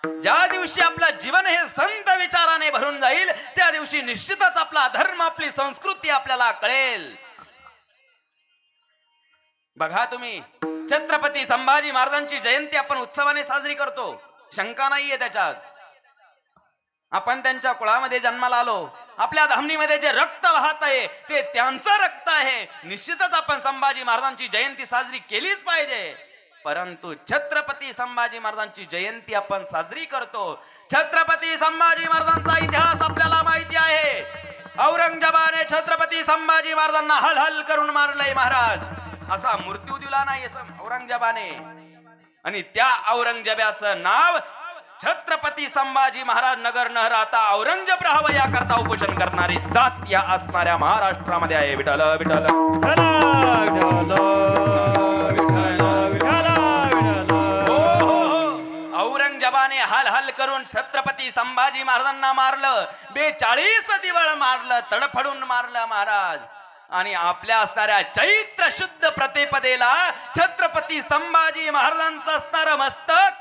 ज्या दिवशी आपलं जीवन हे संत विचाराने भरून जाईल त्या दिवशी निश्चितच आपला धर्म आपली संस्कृती आपल्याला कळेल. बघा तुम्ही, छत्रपती संभाजी महाराजांची जयंती आपण उत्सवाने साजरी करतो, शंका नाहीये त्याच्यात. आपण त्यांच्या कुळामध्ये जन्माला आलो, आपल्या धामणीमध्ये जे रक्त वाहत आहे ते त्यांचं रक्त आहे. निश्चितच आपण संभाजी महाराजांची जयंती साजरी केलीच पाहिजे. परंतु छत्रपती संभाजी महाराजांची जयंती आपण साजरी करतो. छत्रपती संभाजी महाराजांचा इतिहास आपल्याला माहिती आहे. औरंगजेबाने छत्रपती संभाजी महाराजांना हल हल करून मारलंय महाराज. असा मृत्यू दिला नाही औरंगजेबाने. आणि त्या औरंगजेबाचं नाव छत्रपती संभाजी महाराज नगर न राहता औरंगजेब राहावं याकरता उपोषण करणारी जात या असणाऱ्या महाराष्ट्रामध्ये आहे. विठ्ठल विठ्ठल औरंगजेबाने हल हल करून छत्रपती संभाजी महाराजांना मारलं. 42 दिवळ मारलं, तडफडून मारलं महाराज. आणि आपल्या असणाऱ्या चैत्र शुद्ध प्रतिपदेला छत्रपती संभाजी महाराजांचं असणारं मस्तक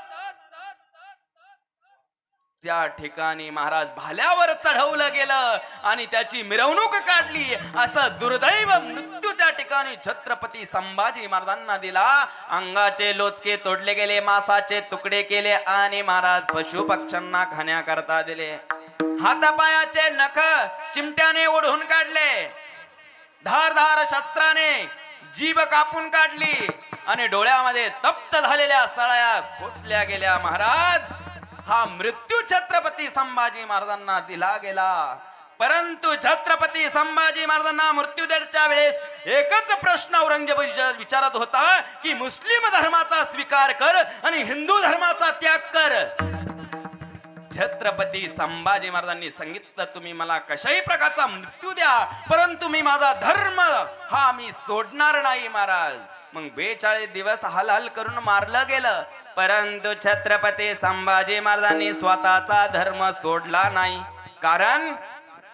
त्या ठिकाणी महाराज भाल्यावर चढवलं गेलं आणि त्याची मिरवणूक काढली. असं दुर्दैव मृत्यू त्या ठिकाणी छत्रपती संभाजी महाराजांना दिला. अंगाचे लोचके तोडले गेले, मांसाचे तुकडे केले आणि महाराज पशु पक्ष्यांना खाण्याकरता दिले. हातापायाचे नख चिमट्याने ओढून काढले, धारधार शस्त्राने जीभ कापून काढली आणि डोळ्यामध्ये तप्त झालेल्या सळया खोसल्या गेल्या. महाराज, हा मृत्यू छत्रपती संभाजी महाराजांना दिला गेला. परंतु छत्रपती संभाजी महाराजांना मृत्यू देण्याच्या वेळेस एकच प्रश्न औरंगजेब विचारत होता की मुस्लिम धर्माचा स्वीकार कर आणि हिंदू धर्माचा त्याग कर. छत्रपती संभाजी महाराजांनी सांगितलं, तुम्ही मला कशाही प्रकारचा मृत्यू द्या, परंतु मी माझा धर्म हा मी सोडणार नाही महाराज. मग 42 दिवस हल हल करून मारलं गेलं. परंतु छत्रपती संभाजी महाराजांनी स्वतःचा धर्म सोडला नाही. कारण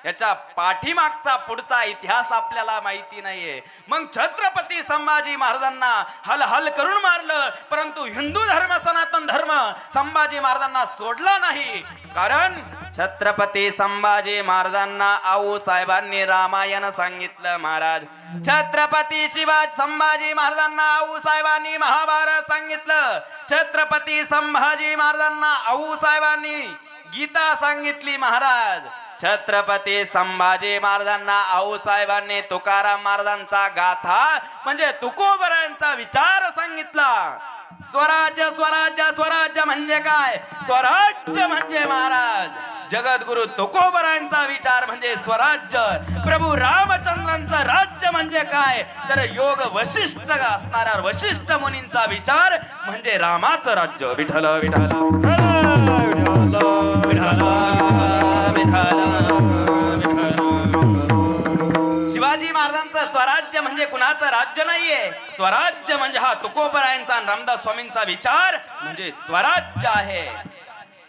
याच्या पाठीमागचा पुढचा इतिहास आपल्याला माहिती नाहीये. मग छत्रपती संभाजी महाराजांना हल हल करून मारलं, परंतु हिंदू धर्म सनातन धर्म संभाजी महाराजांना सोडला नाही. कारण छत्रपती संभाजी महाराजांना आऊ साहेबांनी रामायण सांगितलं महाराज. छत्रपती शिवाजी संभाजी महाराजांना आऊ साहेबांनी महाभारत सांगितलं. छत्रपती संभाजी महाराजांना आऊ साहेबांनी गीता सांगितली महाराज. छत्रपती संभाजी महाराजांना आऊ साहेबांनी तुकाराम महाराजांचा गाथा म्हणजे तुकोबरायांचा विचार सांगितला. स्वराज्य स्वराज्य स्वराज्य म्हणजे काय? स्वराज्य म्हणजे महाराज जगद्गुरु तुकोबरायांचा विचार म्हणजे स्वराज्य. प्रभू रामचंद्रांचं राज्य म्हणजे काय? तर योग वशिष्ठ असणाऱ्या वशिष्ठ मुनींचा विचार म्हणजे रामाचं राज्य. विठ्ठल विठ्ठल शिवाजी महाराजांचं स्वराज्य म्हणजे कुणाचं राज्य नाहीये. स्वराज्य म्हणजे हा तुकोबरायांचा आणि रामदास स्वामींचा विचार म्हणजे स्वराज्य आहे.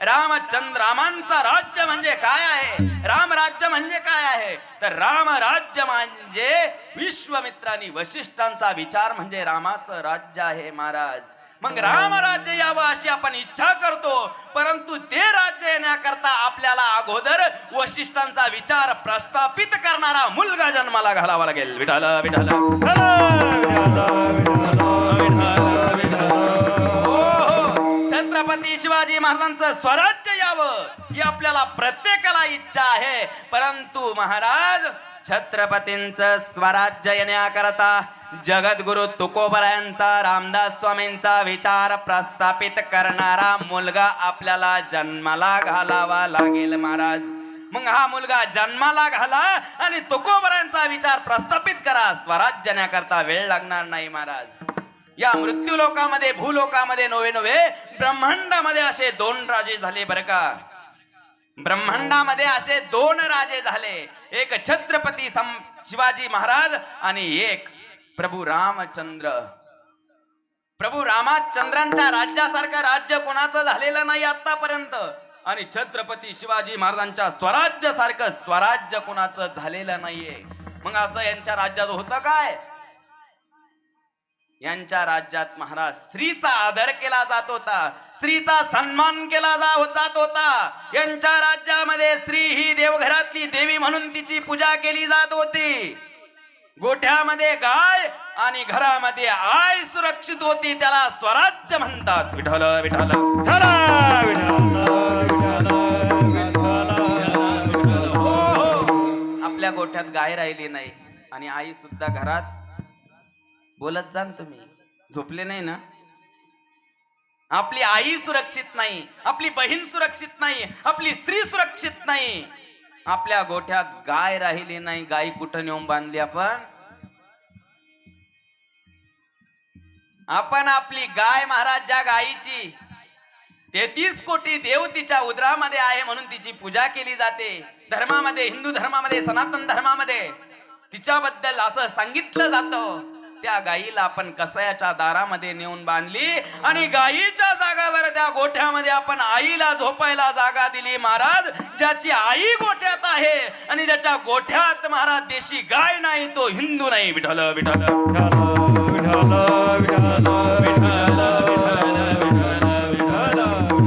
रामांचा राज्य म्हणजे काय आहे? राम राज्य म्हणजे काय आहे? तर राम राज्य म्हणजे विश्वामित्रांनी वशिष्ठांचा विचार म्हणजे रामाचं राज्य आहे महाराज. मग राम राज्य यावं अशी आपण इच्छा करतो, परंतु ते राज्य येण्याकरता आपल्याला अगोदर वशिष्ठांचा विचार प्रस्थापित करणारा मुलगा जन्माला घालावा लागेल. विठ्ठल विठ्ठल छत्रपती शिवाजी महाराजांचं स्वराज्य यावं ही आपल्याला प्रत्येकाला इच्छा आहे. परंतु महाराज छत्रपतींचं स्वराज्य येण्याकरता जगद्गुरु तुकोबरायांचा रामदास स्वामींचा विचार प्रस्थापित करणारा मुलगा आपल्याला जन्माला घालावा लागेल महाराज. मग हा मुलगा जन्माला घाला आणि तुकोबरायांचा विचार प्रस्थापित करा. स्वराज्य येण्याकरता वेळ लागणार नाही महाराज. या मृत्यू लोकामध्ये भूलोकामध्ये नवे ब्रह्मांडामध्ये असे 2 राजे झाले बरं का. ब्रह्मांडामध्ये असे 2 राजे झाले. एक छत्रपती शिवाजी महाराज आणि एक प्रभू रामचंद्र. प्रभू रामचंद्रांच्या राज्यासारखं राज्य कोणाचं झालेलं नाही आतापर्यंत. आणि छत्रपती शिवाजी महाराजांच्या स्वराज्य सारखं स्वराज्य कोणाचं झालेलं नाहीये. मग असं यांच्या राज्यात होतं काय? यांच्या राज्यात महाराज स्त्रीचा आदर केला जात होता, स्त्रीचा सन्मान केला जात होता. यांच्या राज्यामध्ये स्त्री ही देवघरातली देवी म्हणून तिची पूजा केली जात होती. गोठ्यामध्ये गाय आणि घरामध्ये आय सुरक्षित होती. त्याला स्वराज्य म्हणतात. विठ्ठल विठ्ठल हो, हो. आपल्या गोठ्यात गाय राहिली नाही आणि आई सुद्धा घरात. बोलत जा ना तुम्ही, झोपले नाही ना. आपली आई सुरक्षित नाही, आपली बहीण सुरक्षित नाही, आपली स्त्री सुरक्षित नाही. आपल्या गोठ्यात गाय राहिली नाही. गाय कुठं नेऊन बांधली आपण आपली गाय महाराज, ज्या गायीची 33 कोटी देव तिच्या उदरामध्ये आहे म्हणून तिची पूजा केली जाते. धर्मामध्ये, हिंदू धर्मामध्ये, सनातन धर्मामध्ये तिच्याबद्दल असं सांगितलं जातं. त्या गायीला आपण कसायाच्या दारामध्ये नेऊन बांधली आणि गायीच्या जागावर त्या गोठ्यामध्ये आपण आईला झोपायला जागा दिली. महाराज, ज्याची आई गोठ्यात आहे आणि ज्याच्या गोठ्यात महाराज देशी गाय नाही तो हिंदू नाही. विठ्ठल विठ्ठल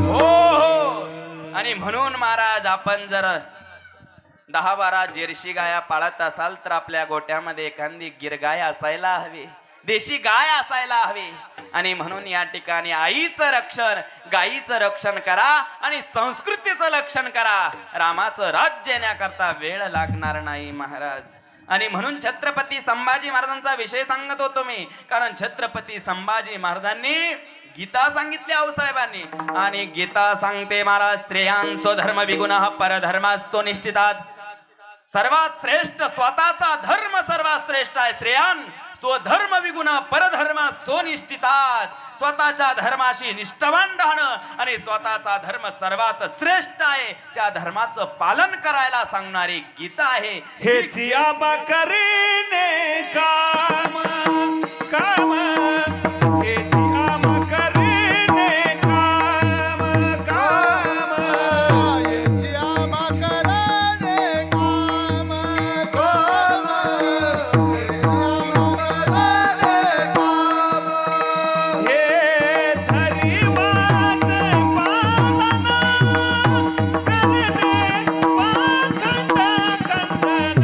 हो हो. आणि म्हणून महाराज, आपण जर 10-12 जर्सी गाया पाळत असाल तर आपल्या गोट्यामध्ये एखादी गिरगाय असायला हवी, देशी गाय असायला हवी. आणि म्हणून या ठिकाणी आईचं रक्षण, गायीचं रक्षण करा आणि संस्कृतीचं रक्षण करा. रामाचं राज्य येण्याकरता वेळ लागणार नाही महाराज. आणि म्हणून छत्रपती संभाजी महाराजांचा विषय सांगत होतो मी, कारण छत्रपती संभाजी महाराजांनी गीता सांगितली आऊसाहेबांनी. आणि गीता सांगते महाराज, श्रेयांसो धर्म विगुणः परधर्मास्तो निष्ठितात. सर्वात श्रेष्ठ स्वतःचा धर्म सर्वात श्रेष्ठ आहे. श्रेयान स्वधर्म विगुण परधर्म सोनिष्ठितात. स्वतःच्या धर्माशी निष्ठावान राहणं आणि स्वतःचा धर्म सर्वात श्रेष्ठ आहे. त्या धर्माचं पालन करायला सांगणारी गीता आहे. हेची आबा करीने काम काम, हेची आबा करीने काम काम, याची आम्हा करणे काम काम, याची आम्हा करणे काम. हे धरी वात पालन करणे वाखंड कंदन,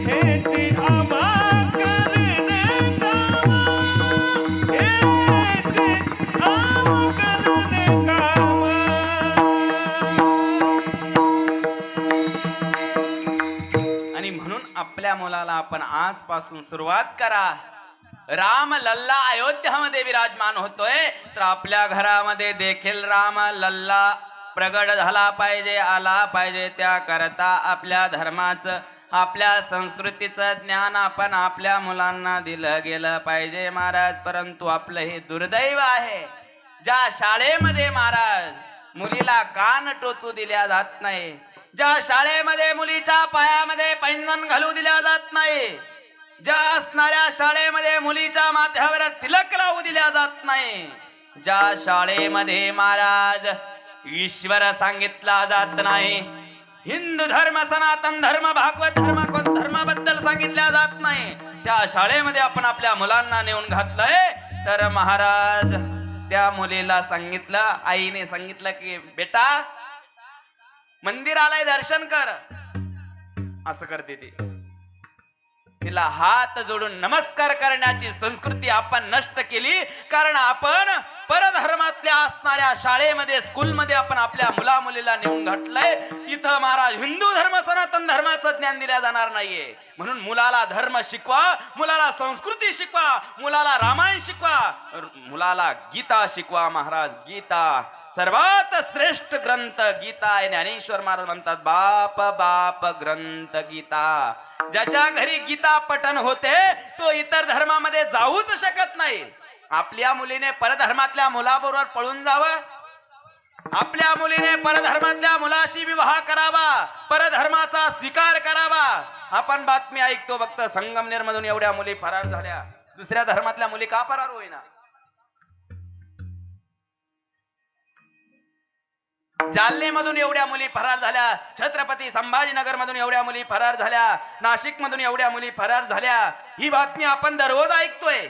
हेची आबा करीने काम, हेची आबा करीने काम. आणि म्हणून आपल्या मुलाला आपण आजपासून सुरुवात करा. राम लल्ला अयोध्यामध्ये विराजमान होतोय तर आपल्या घरामध्ये देखील राम लल्ला प्रगट झाला पाहिजे, आला पाहिजे. त्याकरता आपल्या धर्माचं, आपल्या संस्कृतीचं ज्ञान आपण आपल्या मुलांना दिलं गेलं पाहिजे महाराज. परंतु आपलं हे दुर्दैव आहे, ज्या शाळेमध्ये महाराज मुलीला कान टोचू दिल्या जात नाही, ज्या शाळेमध्ये मुलीच्या पायामध्ये पैंजण घालू दिल्या जात नाही, ज्या असणाऱ्या शाळेमध्ये मुलीच्या माथ्यावर तिलक लावू दिल्या जात नाही, ज्या शाळेमध्ये महाराज ईश्वर सांगितला जात नाही, हिंदू धर्म, सनातन धर्म, भागवत धर्माबद्दल सांगितल्या जात नाही, त्या शाळेमध्ये आपण आपल्या मुलांना नेऊन घातलंय. तर महाराज त्या मुलीला सांगितलं, आईने सांगितलं की बेटा मंदिराला दर्शन कर. असं करते ती. तिला हात जोडून नमस्कार करण्याची संस्कृती आपण नष्ट केली. कारण आपण परधर्मातल्या असणाऱ्या शाळेमध्ये, स्कूलमध्ये आपण आपल्या मुला मुलीला नेऊन घातलंय. तिथं महाराज हिंदू धर्म, सनातन धर्माचं ज्ञान दिल्या जाणार नाहीये. म्हणून मुलाला धर्म शिकवा, मुलाला संस्कृती शिकवा, मुलाला रामायण शिकवा, मुलाला गीता शिकवा महाराज. गीता सर्वात श्रेष्ठ ग्रंथ गीता आहे. ज्ञानेश्वर महाराज म्हणतात, बाप बाप ग्रंथ गीता. ज्याच्या घरी गीता पठण होते तो इतर धर्मामध्ये जाऊच शकत नाही. आपल्या मुलीने परधर्मातल्या मुलाबरोबर पळून जावं, आपल्या मुलीने परधर्मातल्या मुलाशी विवाह करावा, परधर्माचा स्वीकार करावा. आपण बातमी ऐकतो फक्त संगमनेर मधून एवढ्या मुली फरार झाल्या. दुसऱ्या धर्मातल्या मुली का फरार होईना? जालन्यामधून एवढ्या मुली फरार झाल्या, छत्रपती संभाजीनगर मधून एवढ्या मुली फरार झाल्या, नाशिक मधून एवढ्या मुली फरार झाल्या. ही बातमी आपण दररोज ऐकतोय,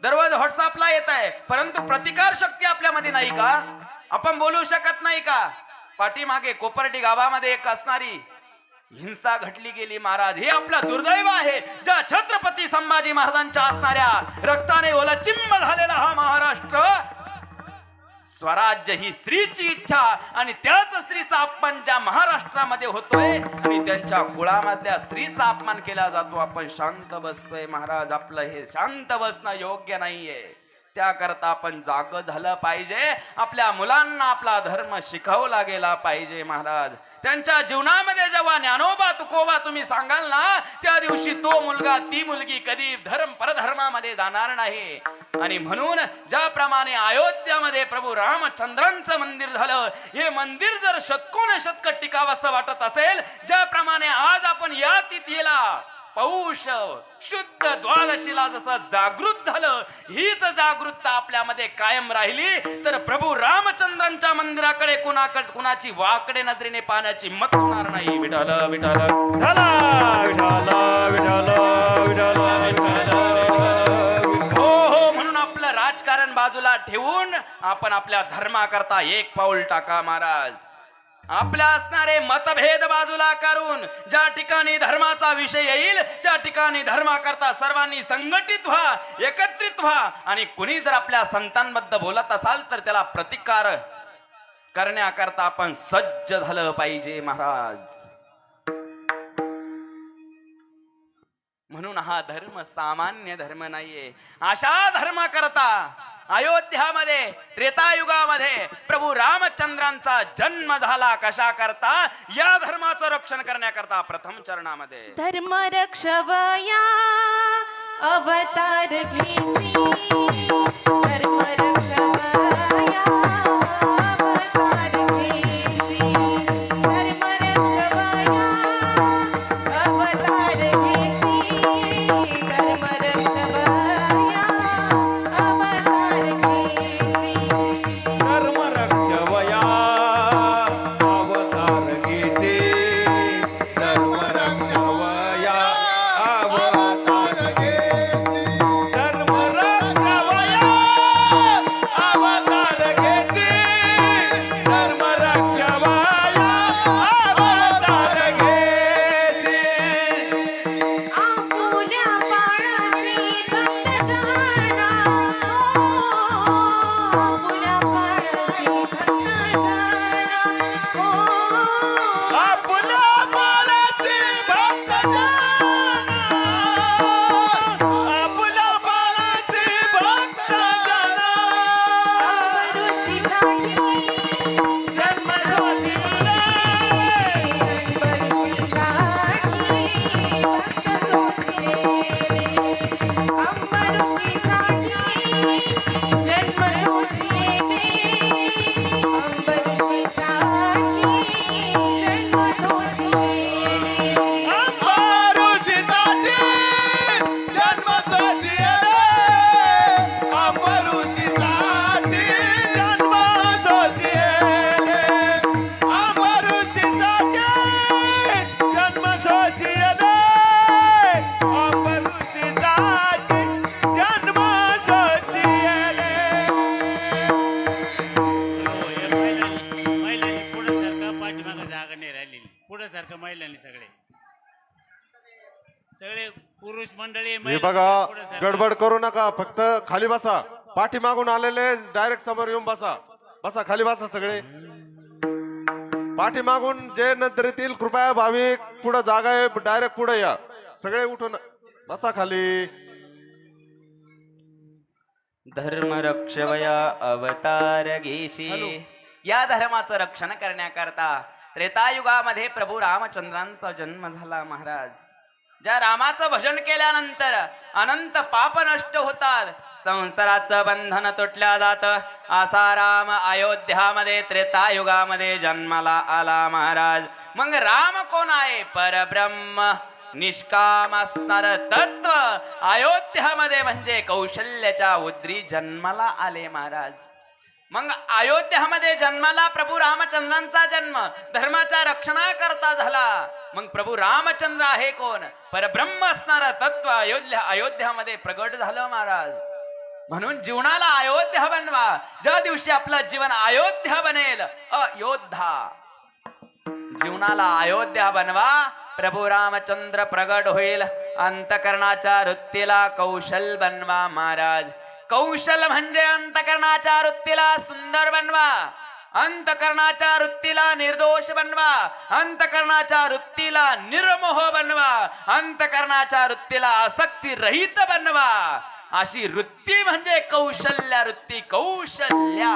दररोज व्हॉट्सअपला येत आहे, परंतु प्रतिकार शक्ती आपल्यामध्ये नाही का? आपण बोलू शकत नाही का? पाठीमागे कोपर्डी गावामध्ये एक असणारी हिंसा घडली गेली महाराज, हे आपलं दुर्दैव आहे. ज्या छत्रपती संभाजी महाराजांच्या असणाऱ्या रक्ताने ओलाचिंब झालेला हा महाराष्ट्र, स्वराज्य ही स्त्रीची इच्छा आणि त्याच स्त्रीचा अपमान ज्या महाराष्ट्रामध्ये होतोय आणि त्यांच्या कुळामधल्या स्त्रीचा अपमान केला जातो, आपण शांत बसतोय महाराज. आपलं हे शांत बसणं योग्य नाहीये. त्याकरता आपण जाग झालं पाहिजे. आपल्या मुलांना आपला धर्म शिकवला गेला पाहिजे महाराज. त्यांच्या जीवनामध्ये जेव्हा ज्ञानोबा तुकोबा तुम्ही सांगाल ना, त्या दिवशी तो मुलगा ती मुलगी कधी परधर्मामध्ये जाणार नाही. आणि म्हणून ज्याप्रमाणे अयोध्यामध्ये प्रभू रामचंद्रांचं मंदिर झालं, हे मंदिर जर शतकोनशतक टिकावं असं वाटत असेल, ज्याप्रमाणे आज आपण या तिथीला पौष शुद्ध द्वादशीला जसं जागृत झालं, हीच जागृतता आपल्यामध्ये कायम राहिली तर प्रभू रामचंद्रांच्या मंदिराकडे कुणाची वाकडे नजरेने पाहण्याची मत होणार नाही. विठाल विठाल विठाला विठाला विठाला विठाला हो हो, म्हणून आपलं राजकारण बाजूला ठेवून आपण आपल्या धर्माकरता एक पाऊल टाका महाराज. आपल्या असणारे मतभेद बाजूला करून ज्या ठिकाणी धर्माचा विषय येईल त्या ठिकाणी धर्माकरता सर्वांनी संघटित व्हा, एकत्रित व्हा. आणि कुणी जर आपल्या संतांबद्दल बोलत असाल तर त्याला प्रतिकार करण्याकरता आपण सज्ज झालं पाहिजे महाराज. म्हणून हा धर्म सामान्य धर्म नाहीये. अशा धर्माकरता अयोध्यामध्ये त्रेतायुगामध्ये प्रभू रामचंद्रांचा जन्म झाला. कशा करता? या धर्माचं रक्षण करण्याकरता. प्रथम चरणामध्ये धर्म रक्षवया अवतार घेसी, धर्म रक्षवया अवतार घेसी, धर्म रक्षवया अवतार घेसी, धर्म रक्षवया अवतार घेसी. धर्म रक्षवया अवतार घेसी, धर्म रक्षवया अवतार घेसी, धर्म रक्षवया अवतार घेसी, धर्म रक्षवया अवतार घेसी. आपुल्या बाळासी भक्त जाणा, आपुल्या बाळासी भक्त जाणा, आपल्या बाळाचे भक्त जाणा, आपल्या बाळाचे भक्त जाणा. अंबरुषीसाठी जन्म सोसिले, अंबरुषीसाठी भक्त सोसिले, अंबरुषीसाठी जन्म सोसिले, अंबरुषीसाठी जन्म सोसिले. अंबरुषीसाठी जन्म सोसिले, अंबरुषीसाठी जन्म सोसिले, अंबरुषीसाठी जन्म सोसिले, अंबरुषीसाठी जन्म सोसिले. महिलांनी पुढे सारखं पाठीमागं जागा नाही राहिलेली. पुढे सारखं महिलांनी सगळे पुरुष मंडळी हे महिला बघा, पुढं सारखं. गडबड करू नका. फक्त खाली बसा. पाठी मागून आलेले डायरेक्ट समोर येऊन बसा. बसा, खाली बसा सगळे. पाठी मागून जे नंतर येतील कृपया भाविक पुढे जागा आहे, डायरेक्ट पुढे या. सगळे उठून बसा खाली. धर्म रक्षवया अवतार घेशी. या धर्माचं रक्षण करण्याकरता त्रेतायुगामध्ये प्रभू रामचंद्रांचा जन्म झाला महाराज. ज्या रामाचं भजन केल्यानंतर अनंत पाप नष्ट होतात, संसाराचं बंधन तुटल्या जातं. असा राम अयोध्यामध्ये त्रेतायुगामध्ये जन्माला आला महाराज. मग राम कोण आहे? परब्रह्म, निष्काम असणार तत्व अयोध्यामध्ये म्हणजे कौशल्याच्या उद्री जन्माला आले महाराज. मग अयोध्यामध्ये जन्माला प्रभू रामचंद्रांचा जन्म धर्माच्या रक्षणाकरता झाला. मग प्रभू रामचंद्र आहे कोण? परब्रह्म असणारं तत्व अयोध्यामध्ये प्रगट झालं महाराज. म्हणून जीवनाला अयोध्या बनवा. ज्या दिवशी आपलं जीवन अयोध्या बनेल, अयोध्या जीवनाला अयोध्या बनवा. प्रभू रामचंद्र प्रगट होईल. अंतकरणाच्या वृत्तीला कौशल बनवा महाराज. कौशल म्हणजे अंतकरणाच्या वृत्तीला सुंदर बनवा, अंतकरणाच्या वृत्तीला निर्दोष बनवा, अंतकरणाच्या वृत्तीला निर्मोह बनवा, अंतकरणाच्या वृत्तीला आसक्ती रहित बनवा. अशी वृत्ती म्हणजे कौशल्या वृत्ती. कौशल्या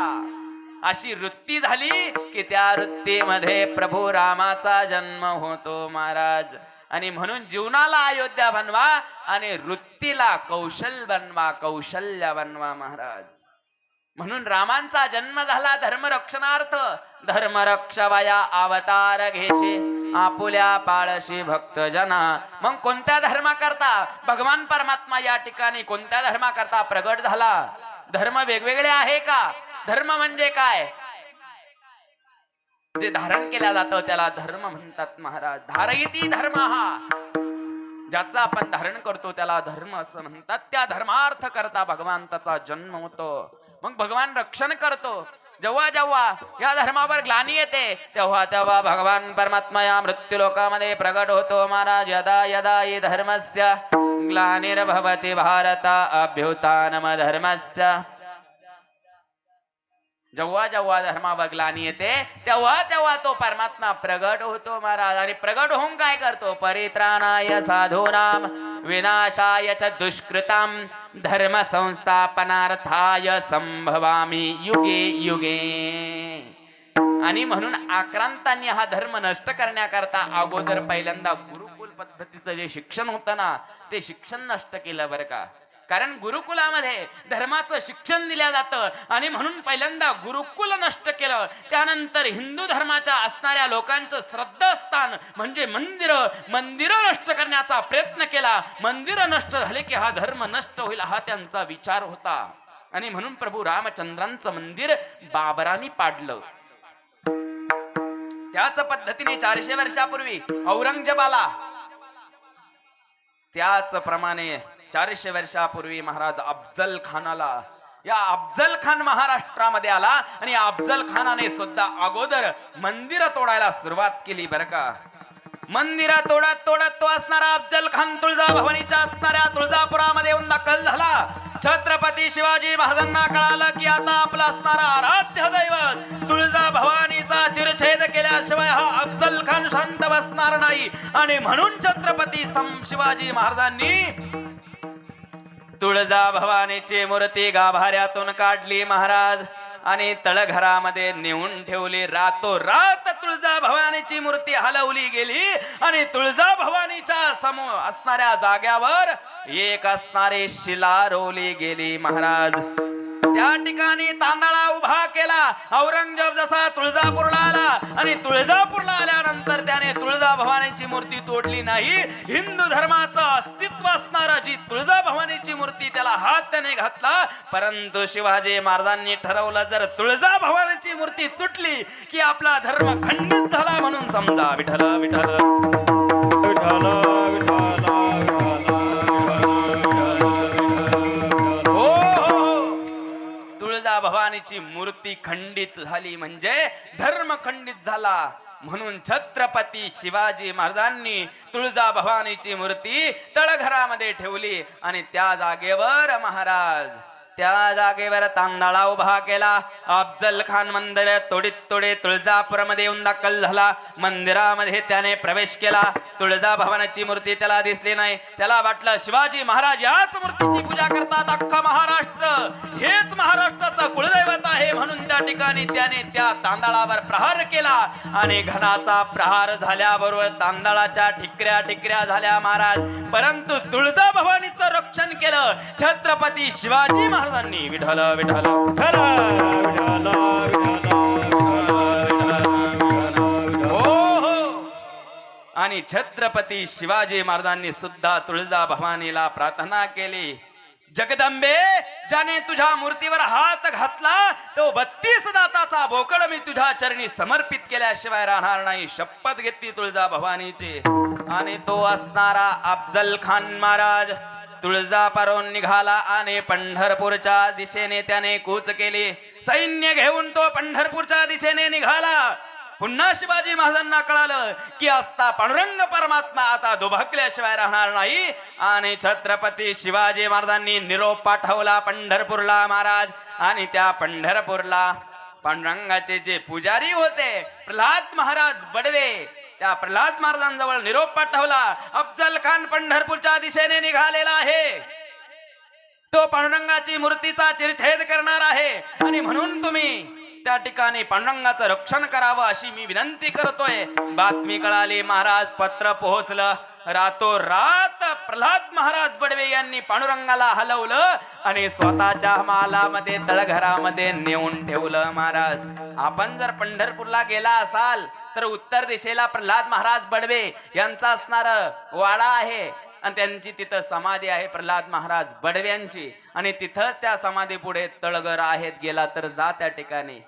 अशी वृत्ती झाली की त्या वृत्तीमध्ये प्रभू रामाचा जन्म होतो महाराज. आणि म्हणून जीवनाला अयोध्या बनवा आणि वृत्तीला कौशल बनवा, कौशल्य बनवा महाराज. म्हणून रामांचा जन्म झाला धर्मरक्षणार्थ. धर्मरक्षवया अवतार घेशे आपुल्या पाळशी भक्त जना. मग कोणत्या धर्माकरता भगवान परमात्मा या ठिकाणी कोणत्या धर्माकरता प्रगट झाला? धर्म वेगवेगळे आहे का? धर्म म्हणजे काय? जे धारण केला जातं त्याला धर्म म्हणतात महाराज. धारयती धर्म, हा ज्याचा आपण धारण करतो त्याला धर्म असं म्हणतात. त्या धर्मार्थ करता भगवंताचा जन्म होतो. मग भगवान रक्षण करतो. जेव्हा जेव्हा या धर्मावर ग्लानी येते तेव्हा तेव्हा भगवान परमात्मा या मृत्यू लोकामध्ये प्रगट होतो महाराज. यदा यदा हि धर्मस्य ग्लानिर्भवति भारत अभ्युत्थानम धर्मस्य. जेव्हा जेव्हा धर्मावर ग्लानी येते तेव्हा तेव्हा तो परमात्मा प्रगट होतो महाराज. आणि प्रगट होऊन काय करतो? परित्राणाय साधूनाम विनाशाय च दुष्कृताम धर्म संस्थापनार्थाय संभवामी युगे युगे. आणि म्हणून आक्रांतांनी हा धर्म नष्ट करण्याकरता अगोदर पहिल्यांदा गुरुकुल पद्धतीचं जे शिक्षण होतं ना ते शिक्षण नष्ट केलं बरं का. कारण गुरुकुलामध्ये धर्माचं शिक्षण दिलं जातं आणि म्हणून पहिल्यांदा गुरुकुल नष्ट केलं. त्यानंतर हिंदू धर्माच्या असणाऱ्या लोकांचं श्रद्धास्थान म्हणजे मंदिर नष्ट करण्याचा प्रयत्न केला. मंदिर नष्ट झाले की हा धर्म नष्ट होईल हा त्यांचा विचार होता. आणि म्हणून प्रभू रामचंद्रांचं मंदिर बाबरांनी पाडलं. त्याच पद्धतीने 400 वर्षापूर्वी औरंगजेबाला त्याच प्रमाणे 400 वर्षापूर्वी महाराज अफजल खानाला, या अफजल खान महाराष्ट्रामध्ये आला आणि अफजल खानाने सुद्धा अगोदर मंदिर तोडायला सुरुवात केली बरं का. मंदिर तोडत तोडत तो असणारा अफजल खान तुळजाभवानीच्या असणाऱ्या तुळजापुरामध्ये येऊन दाखल झाला. छत्रपती शिवाजी महाराजांना कळालं की आता आपला असणारा आराध्य दैवत तुळजाभवानीचा चिरछेद केल्याशिवाय हा अफजल खान शांत बसणार नाही. आणि म्हणून छत्रपती शिवाजी महाराजांनी तुळजाभवानीची मूर्ती गाभाऱ्यातून काढली महाराज आणि तळघरामध्ये नेऊन ठेवली. रातोरात तुळजाभवानीची मूर्ती हलवली गेली आणि तुळजाभवानीच्या समोर असणाऱ्या जाग्यावर एक असणारी शिला रोवली गेली महाराज. त्या ठिकाणी तांदळा उभा केला. औरंगजेब जसा तुळजापूरला आला आणि तुळजापूरला आल्यानंतर त्याने तुळजाभवानीची मूर्ती तोडली नाही. हिंदू धर्माचं अस्तित्व असणारा जी तुळजाभवानीची मूर्ती त्याला हात त्याने घातला. परंतु शिवाजी महाराजांनी ठरवलं जर तुळजाभवानीची मूर्ती तुटली की आपला धर्म खंडित झाला म्हणून समजा. विठ्ठल विठ्ठल विठ्ठल भवानीची मूर्ती खंडित झाली म्हणजे धर्म खंडित झाला. म्हणून छत्रपती शिवाजी महाराजांनी तुळजाभवानीची मूर्ती तळघरामध्ये ठेवली आणि त्या जागेवर महाराज त्या जागेवर तांदळा उभा केला. अफजल खान मंदिर तोडीत तोडे तुळजापूरमध्ये येऊन दाखल झाला. मंदिरामध्ये त्याने प्रवेश केला. तुळजाभवानीची मूर्ती त्याला दिसली नाही. त्याला वाटलं शिवाजी महाराज याच मूर्तीची पूजा करतात. अख्खा महाराष्ट्र हेच महाराष्ट्राचं कुलदैवत आहे म्हणून त्या ठिकाणी त्याने त्या तांदळावर प्रहार केला आणि घणाचा प्रहार झाल्याबरोबर तांदळाच्या ठिकऱ्या ठिकऱ्या झाल्या महाराज. परंतु तुळजाभवानीचं रक्षण केलं छत्रपती शिवाजी महाराजांनी. विठ्ठल विठ्ठल आणि छत्रपती शिवाजी महाराजांनी सुद्धा तुळजाभवानीला प्रार्थना केली. जगदंबे, ज्याने तुझ्या मूर्तीवर हात घातला तो 32 दाताचा बोकड मी तुझ्या चरणी समर्पित केल्याशिवाय राहणार नाही. शपथ घेतली तुळजा भवानीची. आणि तो असणारा अफजल खान महाराज तुळजापारून निघाला आणि पंढरपूरच्या दिशेने त्याने कूच केली. सैन्य घेऊन तो पंढरपूरच्या दिशेने निघाला. पुन्हा शिवाजी महाराजांना कळालं की असता पांडुरंग परमात्मा आता दुभकल्याशिवाय राहणार नाही. आणि छत्रपती शिवाजी महाराजांनी निरोप पाठवला पंढरपूरला महाराज. आणि त्या पंढरपूरला पांडुरंगाचे जे पुजारी होते प्रल्हाद महाराज बडवे, त्या प्रल्हाद महाराजांजवळ निरोप पाठवला. अफजल खान पंढरपूरच्या दिशेने निघालेला आहे. तो पांडुरंगाची मूर्तीचा चिरछेद करणार आहे. आणि म्हणून तुम्ही त्या ठिकाणी पांडुरंगाचं रक्षण करावं अशी मी विनंती करतोय. बातमी कळाली महाराज. पत्र पोहोचलं. रातोरात प्रल्हाद महाराज बडवे यांनी पांडुरंगाला हलवलं आणि स्वतःच्या मालामध्ये तळघरामध्ये नेऊन ठेवलं. महाराज, आपण जर पंढरपूरला गेला असाल तर उत्तर दिशेला प्रल्हाद महाराज बडवे यांचा असणार वाडा आहे आणि त्यांची तिथं समाधी आहे प्रल्हाद महाराज बडव्यांची. आणि तिथंच त्या समाधी पुढे तळघर आहेत. गेला तर जा त्या ठिकाणी.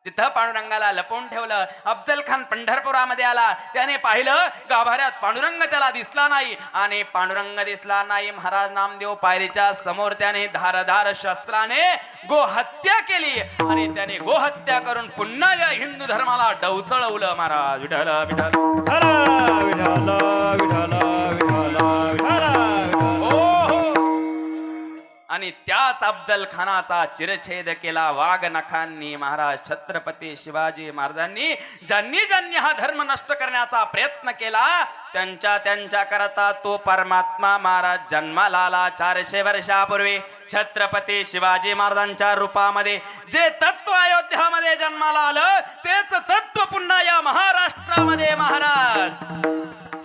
तिथं पांडुरंगाला लपवून ठेवलं. अफजल खान पंढरपुरामध्ये आला. त्याने पाहिलं गाभाऱ्यात पांडुरंग त्याला दिसला नाही. आणि पांडुरंग दिसला नाही. महाराज नामदेव पायरीच्या समोर त्याने धारधार शस्त्राने गोहत्या केली. आणि त्याने गोहत्या करून पुन्हा या हिंदू धर्माला डवचळवलं. महाराज विठ्ठल विठ्ठल विठाला विठाला विठाला विठाला हो हो. आणि त्याच अफजल खानाचा चिरछेद केला वाघ नखांनी. महाराज छत्रपती शिवाजी महाराजांनी ज्यांनी ज्यांनी हा धर्म नष्ट करण्याचा प्रयत्न केला त्यांच्या करता तो परमात्मा महाराज जन्माला आला. 400 वर्षापूर्वी छत्रपती शिवाजी महाराजांच्या रूपामध्ये जे तत्व अयोध्यामध्ये जन्माला आलं तेच तत्व पुन्हा या महाराष्ट्रामध्ये महाराज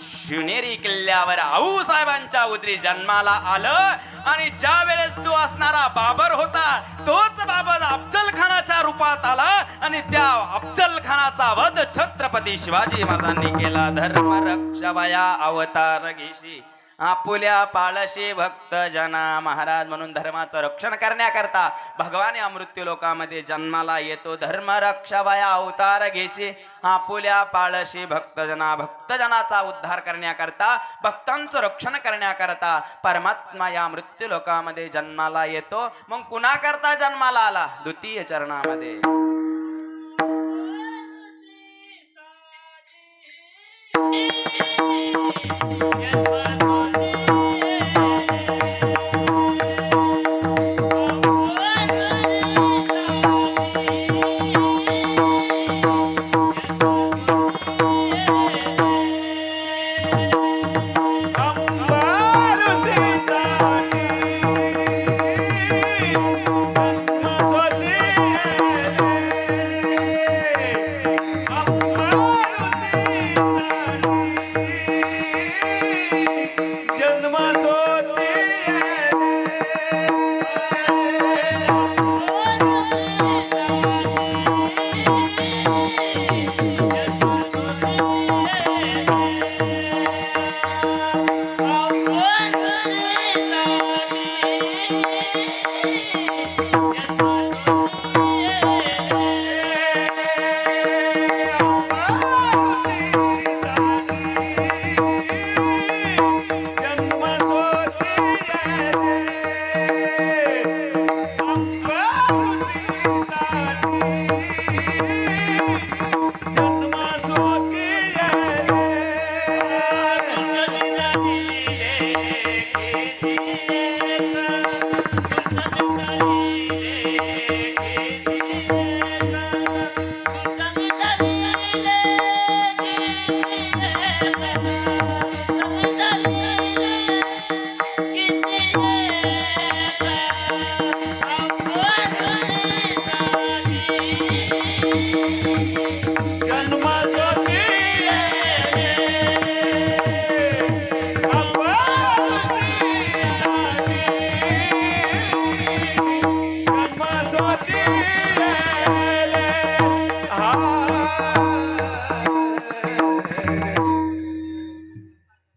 शिवनेरी किल्ल्यावर आऊ साहेबांच्या उदरी जन्माला आलं. आणि ज्या वेळेस जो असणारा बाबर होता तोच बाबर अफजल खानाच्या रूपात आला. आणि त्या अफजल खानाचा वध छत्रपती शिवाजी महाराजांनी केला. धर्म रक्षवया अवतार घेशी आपुल्या पाळशी भक्त जना. महाराज म्हणून धर्माचं रक्षण करण्याकरता भगवान या मृत्यू लोकामध्ये जन्माला येतो. धर्म रक्षवया अवतार घेशी आपुल्या पाळशी भक्तजना. भक्तजनाचा उद्धार करण्याकरता भक्तांचं रक्षण करण्याकरता परमात्मा या मृत्यू लोकामध्ये जन्माला येतो. मग कुणा करता जन्माला आला? द्वितीय चरणामध्ये.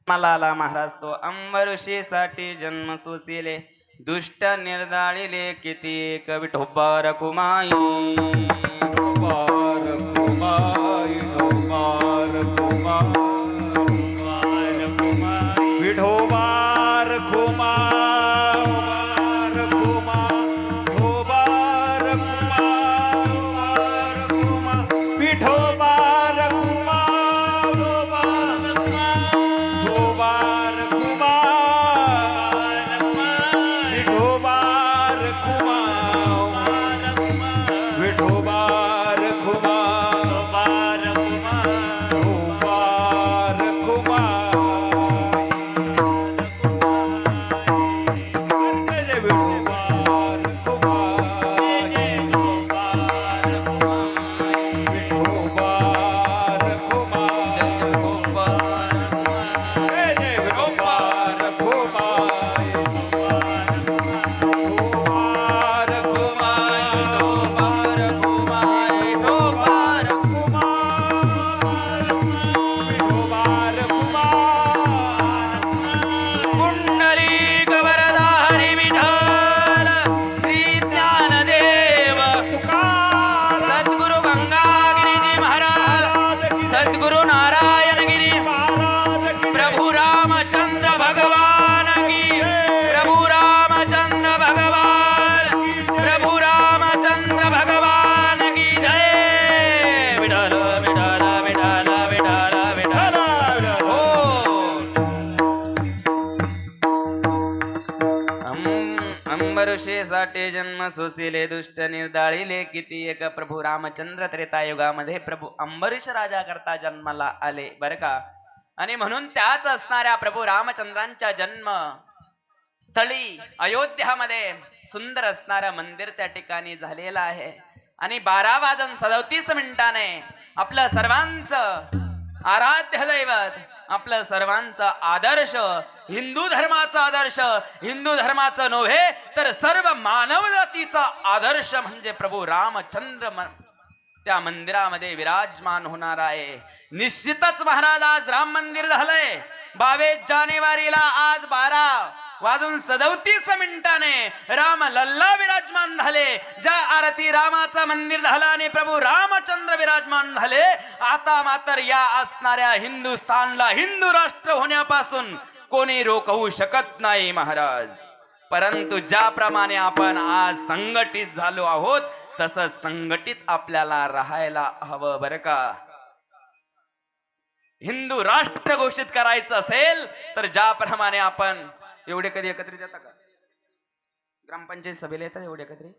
मला महाराज तो अंबऋषीसाठी जन्म सुसिले दुष्ट निर्दाळिले किती विठोबा रखुमाई ढोबार कुमाई ढोबार कुमाई विठोबार कुमा ढोबार कुमा विठोबार कुमा ढोबार कुमा विठोबार कुमा विठोबार कुमा ढोबार कुमा जय जय विठोबार कुमा विठोबार कुमा जय जय विठोबार कुमा ढोबार कुमा ढोबार कुमा विठोबार कुमा पुंडलिक वरदा हरी विठ्ठल श्री ज्ञानदेव सद्गुरु गंगागिरीजी महाराज सद्गुरु नारायणगिरी प्रभु रामचंद्र भगवान की प्रभु रामचंद्र भगवान प्रभु रामचंद्र भगवान की जय विठ्ठल विठ्ठल विठ्ठल विठ्ठल विठ्ठल हो अंबरुषे साठे जन्म सोसिले दुष्ट निर्दाळिले किती एक प्रभू रामचंद्र त्रेतायुगामध्ये प्रभू अंबरीश राजा करता जन्माला आले बर का. आणि म्हणून त्याच असणाऱ्या प्रभू रामचंद्रांच्या जन्म स्थळी अयोध्यामध्ये सुंदर असणारं मंदिर त्या ठिकाणी झालेलं आहे. आणि 12:37 आपलं सर्वांचं आराध्य दैवत आपलं सर्वांचं आदर्श हिंदू धर्माचा आदर्श हिंदू धर्माचं नव्हे तर सर्व मानव जातीचा आदर्श म्हणजे प्रभू रामचंद्र त्या मंदिरामध्ये विराजमान होणार आहे. निश्चितच महाराज आज राम मंदिर झालंय. 22 जानेवारीला आज 12:37 राम लल्ला विराजमान झाले. ज्या आरती रामाचं मंदिर झालं आणि प्रभू रामचंद्र विराजमान झाले. आता मात्र या असणाऱ्या हिंदुस्थानला हिंदू राष्ट्र होण्यापासून कोणी रोखवू शकत नाही महाराज. परंतु ज्याप्रमाणे आपण आज संघटित झालो आहोत तसं संघटित आपल्याला राहायला हवं बरं का. हिंदू राष्ट्र घोषित करायचं असेल तर ज्याप्रमाणे आपण एवढे कधी एकत्रित येतात का ग्रामपंचायत सभेला येतात एवढे एकत्रित.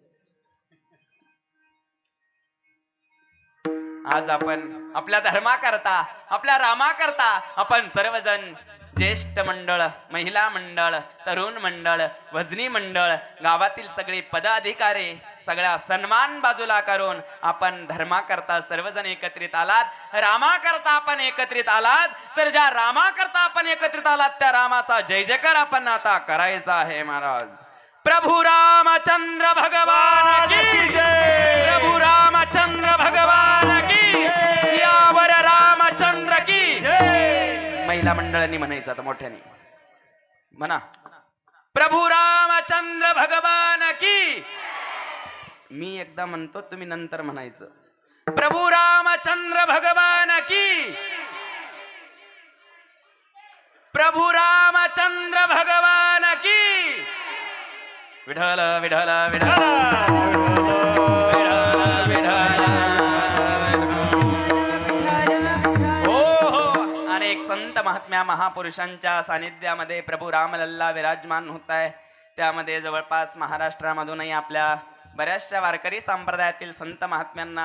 आज आपण आपल्या धर्माकरता आपल्या रामाकरता आपण सर्वजण ज्येष्ठ मंडळ महिला मंडळ तरुण मंडळ वजनी मंडळ गावातील सगळे पदाधिकारी सगळ्या सन्मान बाजूला करून आपण धर्माकरता सर्वजण एकत्रित आलात. रामाकरता आपण एकत्रित आलात तर ज्या रामाकरता आपण एकत्रित आलात त्या रामाचा जय जयकार आपण आता करायचा आहे महाराज. प्रभू रामचंद्र भगवान की जय. प्रभू रामचंद्र भगवान की सियावर रामचंद्र की जय. महिला मंडळांनी म्हणायचं आता मोठ्याने म्हणा प्रभू रामचंद्र भगवान की. मी एकदा म्हणतो तुम्ही नंतर म्हणायचं प्रभू रामचंद्र भगवान की. प्रभू रामचंद्र भगवान की. विठ्ठल विठ्ठल विठ्ठल विठ्ठल विठ्ठल. हो हो. अनेक संत महात्म्या महापुरुषांच्या सानिध्यामध्ये प्रभू रामलल्ला विराजमान होत आहे. त्यामध्ये जवळपास महाराष्ट्रामधूनही आपल्या बऱ्याचशा वारकरी संप्रदायातील संत महात्म्यांना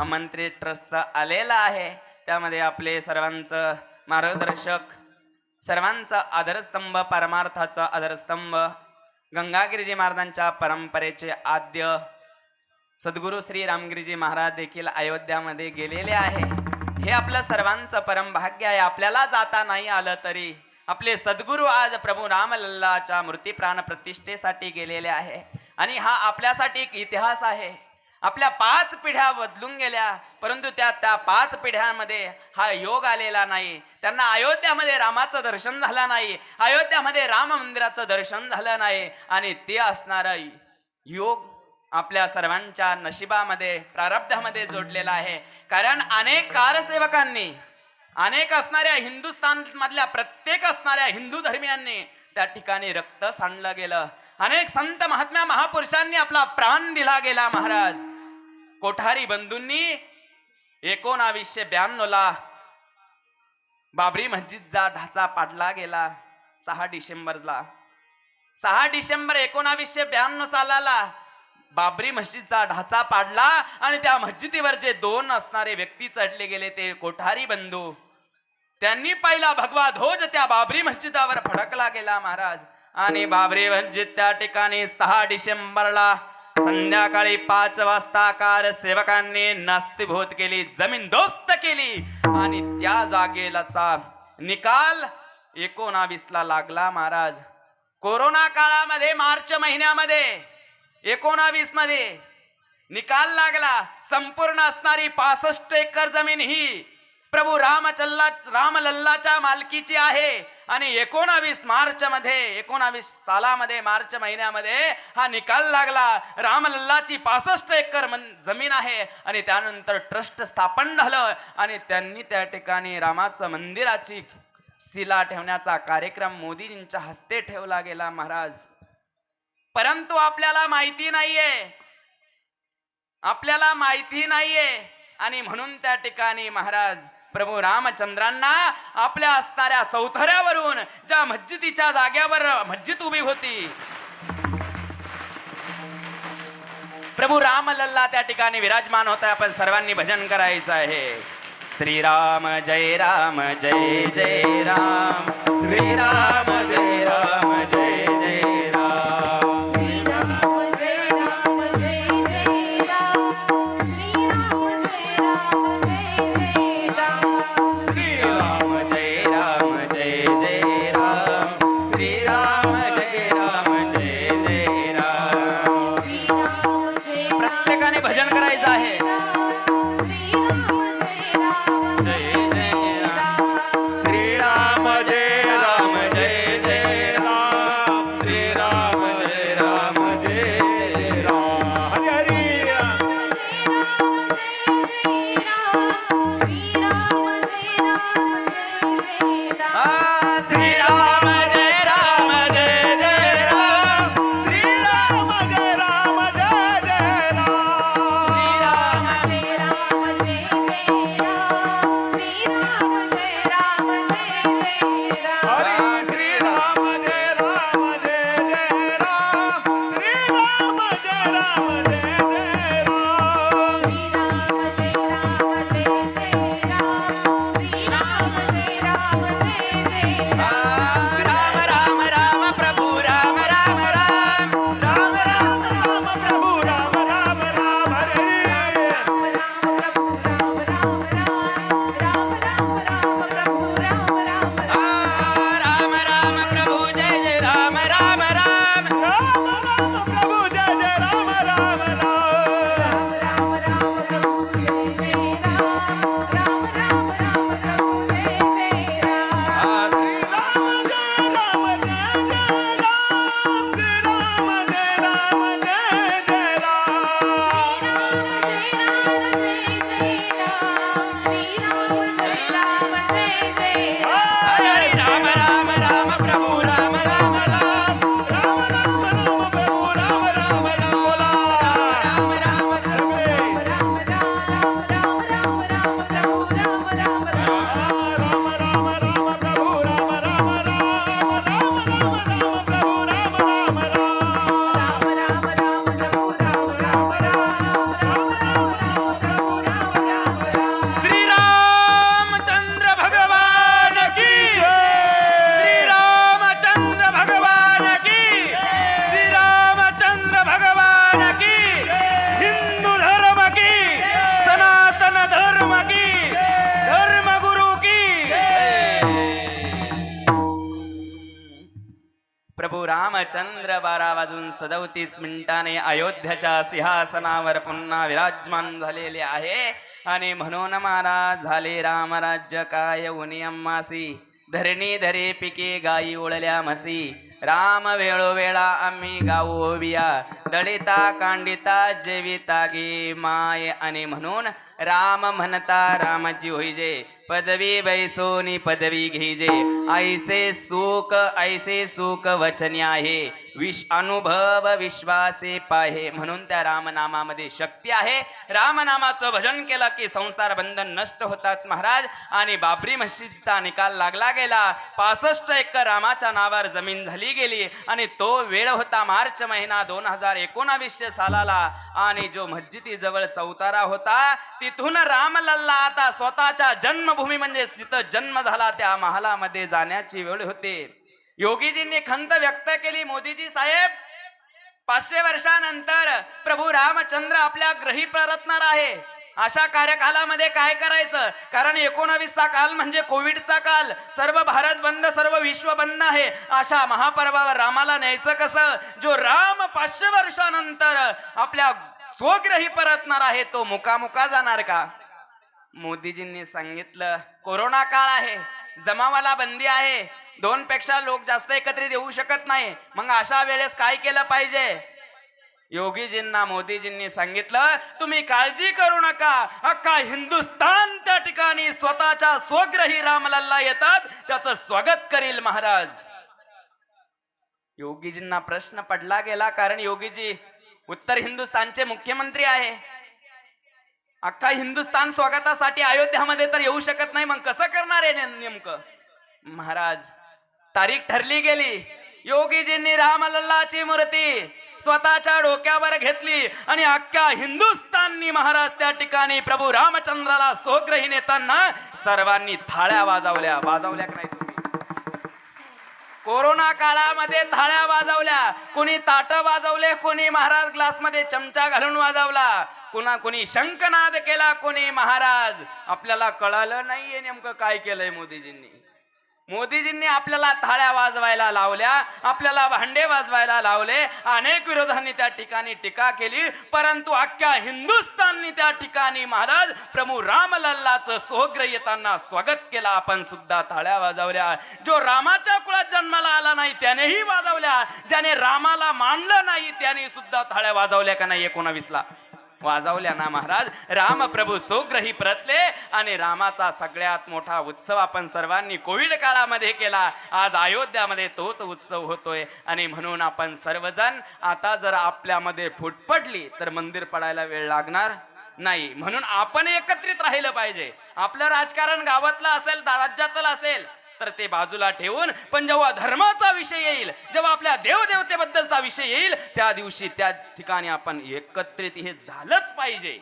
आमंत्रित ट्रस्टचा आलेला आहे. त्यामध्ये आपले सर्वांचं मार्गदर्शक सर्वांचा आधारस्तंभ परमार्थाचा आधारस्तंभ गंगागिरीजी महाराजांच्या परंपरेचे आद्य सद्गुरू श्री रामगिरीजी महाराज देखील अयोध्यामध्ये गेलेले आहे. हे आपलं सर्वांचं परम भाग्य आहे. आपल्याला जाता नाही आलं तरी आपले सद्गुरू आज प्रभू रामलल्लाच्या मूर्ती प्राण प्रतिष्ठेसाठी गेलेले आहे. आणि हा आपल्यासाठी एक इतिहास आहे. आपल्या 5 पिढ्या बदलून गेल्या, परंतु त्या 5 पिढ्यांमध्ये हा योग आलेला नाही. त्यांना अयोध्यामध्ये रामाचं दर्शन झालं नाही, अयोध्यामध्ये राम मंदिराचं दर्शन झालं नाही. आणि ते असणारा योग आपल्या सर्वांच्या नशिबामध्ये, प्रारब्धामध्ये जोडलेला आहे. कारण अनेक कारसेवकांनी, अनेक असणाऱ्या हिंदुस्थान मधल्या प्रत्येक असणाऱ्या हिंदू धर्मियांनी त्या ठिकाणी रक्त सांडलं गेलं. अनेक संत महात्म्या महापुरुषांनी आपला प्राण दिला गेला. महाराज कोठारी बंधूंनी 1992 बाबरी मस्जिदचा ढाचा पाडला गेला. 6 डिसेंबरला, 6 डिसेंबर 1992 सालाला बाबरी मस्जिदचा ढाचा पाडला. आणि त्या मस्जिदीवर जे 2 असणारे व्यक्ती चढले गेले ते कोठारी बंधू, त्यांनी पहिला भगवा ध्वज त्या बाबरी मस्जिदावर फडकला गेला. महाराज आणि बाबरी मस्जिद त्या ठिकाणी 6 डिसेंबरला संध्याकाळी 5 वाजता कारसेवकांनी नास्तीभूत केली, जमीनदोस्त केली. आणि त्या जागेलाचा निकाल 19 लागला. महाराज कोरोना काळामध्ये मार्च महिन्यामध्ये 19 मध्ये निकाल लागला. संपूर्ण असणारी 65 एकर जमीन ही प्रभू रामलल्लाच्या मालकीची आहे. आणि 19 मार्च मध्ये, 19 सालामध्ये मार्च महिन्यामध्ये हा निकाल लागला. रामलल्लाची 65 एकर जमीन आहे. आणि त्यानंतर ट्रस्ट स्थापन झालं आणि त्यांनी त्या ठिकाणी रामाचं मंदिराची शिला ठेवण्याचा कार्यक्रम मोदीजींच्या हस्ते ठेवला गेला. महाराज परंतु आपल्याला माहिती नाहीये, आपल्याला माहिती नाहीये. आणि म्हणून त्या ठिकाणी महाराज प्रभू रामचंद्रांना आपल्या असणाऱ्या चौथऱ्यावरून ज्या मस्जिदीच्या जाग्यावर मस्जिद उभी होती, प्रभू रामलल्ला त्या ठिकाणी विराजमान होता. आपण सर्वांनी भजन करायचं आहे. श्रीराम जय राम जय जय राम, श्रीराम जय राम जय जय राम. श्रीराम जय राम जय जय राम, श्रीराम जय राम जय जय राम. श्रीराम जय राम जय जय राम, श्रीराम जय राम जय जय राम. श्रीराम जय प्रत्येकाने भजन करायचं आहे. श्रीराम जय राम जय जय राम. श्रीराम जय राम जय जय राम, श्रीराम जय राम जय जय राम. हरी हरी श्रीराम जय राम जय जय राम, श्रीराम जय राम जय जय राम. श्रीराम रामचंद्र 12:37 अयोध्याच्या सिंहासनावर पुन्हा विराजमान झालेले आहे. आणि म्हणून महाराज झाले रामराज्य काय उनी अम्मासी, धरणी धरे पिके गायी ओळल्या म्हसी, राम वेळोवेळा आम्ही गाऊ बिया, दळिता कांडिता जेविता गे माय. आणि म्हणून राम म्हणता रामाची होईजे, पदवी बैसोनी पदवी घेजे, ऐसे सुख वचनी आहे, अनुभव विश्वासे पाहे. म्हणून त्या रामनामामध्ये शक्ती आहे. रामनामाचं भजन केलं की संसार बंधन नष्ट होतात महाराज. आणि बाबरी मस्जिदचा निकाल लागला गेला. 65 एकर रामाच्या नावावर जमीन झाली गेली. आणि तो वेळ होता मार्च महिना 2019 सालाला. आणि जो मस्जिदीजवळ चौतारा होता तिथून रामलल्ला आता स्वतःच्या जन्मभूमी म्हणजे जिथं जन्म झाला त्या महालामध्ये जाण्याची वेळ होते. योगीजींनी खंत व्यक्त केली, मोदीजी साहेब 500 वर्षानंतर प्रभू रामचंद्र आपल्या ग्रही परतणार आहे. अशा कार्यकालामध्ये काय करायचं? कारण 19चा काल म्हणजे कोविडचा काल, सर्व भारत बंद, सर्व विश्व बंद आहे. अशा महापर्वावर रामाला न्यायचं कसं? जो राम 500 वर्षानंतर आपल्या स्वग्रही परतणार आहे तो मुकामुका जाणार का? मोदीजींनी सांगितलं कोरोना काळ आहे, जमावाला बंदी आहे, 2 पेक्षा लोक जास्त एकत्रित येऊ शकत नाही. मग अशा वेळेस काय केलं पाहिजे? योगीजींना मोदीजींनी सांगितलं तुम्ही काळजी करू नका, अख्खा हिंदुस्तान त्या ठिकाणी स्वतःच्या स्वग्रही रामलल्ला येतात त्याचं स्वागत करील महाराज. योगीजींना प्रश्न पडला गेला, कारण योगीजी उत्तर हिंदुस्थानचे मुख्यमंत्री आहे. अख्खा हिंदुस्तान स्वागतासाठी अयोध्यामध्ये तर येऊ शकत नाही, मग कसं करणार आहे नेमकं? महाराज तारीख ठरली गेली. योगीजींनी रामलल्लाची मूर्ती स्वतःच्या डोक्यावर घेतली आणि अख्ख्या हिंदुस्ताननी महाराज त्या ठिकाणी प्रभू रामचंद्राला स्वग्रही नेताना सर्वांनी थाळ्या वाजवल्या का नाही तुम्ही? कोरोना काळामध्ये थाळ्या वाजवल्या, कोणी ताट वाजवले, कोणी महाराज ग्लासमध्ये चमचा घालून वाजवला, कोणी शंखनाद केला, कोणी महाराज. आपल्याला कळालं नाहीये नेमकं काय केलंय मोदीजींनी. मोदीजींनी आपल्याला थाळ्या वाजवायला लावल्या, आपल्याला भांडे वाजवायला लावले, अनेक विरोधांनी त्या ठिकाणी टीका केली, परंतु अख्ख्या हिंदुस्थाननी त्या ठिकाणी महाराज प्रभू रामलल्लाचं स्वग्रही येताना स्वागत केलं. आपण सुद्धा थाळ्या वाजवल्या. जो रामाच्या कुळात जन्माला आला नाही त्यानेही वाजवल्या, ज्याने रामाला मानलं नाही त्याने सुद्धा थाळ्या वाजवल्या का नाही? 19ला वाजवल्या ना महाराज. राम प्रभू स्वग्रही परतले आणि रामाचा सगळ्यात मोठा उत्सव आपण सर्वांनी कोविड काळामध्ये केला. आज अयोध्यामध्ये तोच उत्सव होतोय. आणि म्हणून आपण सर्वजण आता जर आपल्यामध्ये फूट पडली तर मंदिर पडायला वेळ लागणार नाही. म्हणून आपण एकत्रित राहिलं पाहिजे. आपलं राजकारण गावातलं असेल, राज्यातलं असेल तर ते बाजूला ठेवून, पण जेव्हा धर्माचा विषय येईल, जेव्हा आपल्या देवदेवतेबद्दलचा विषय येईल त्या दिवशी त्या ठिकाणी आपण एकत्रित हे झालंच पाहिजे.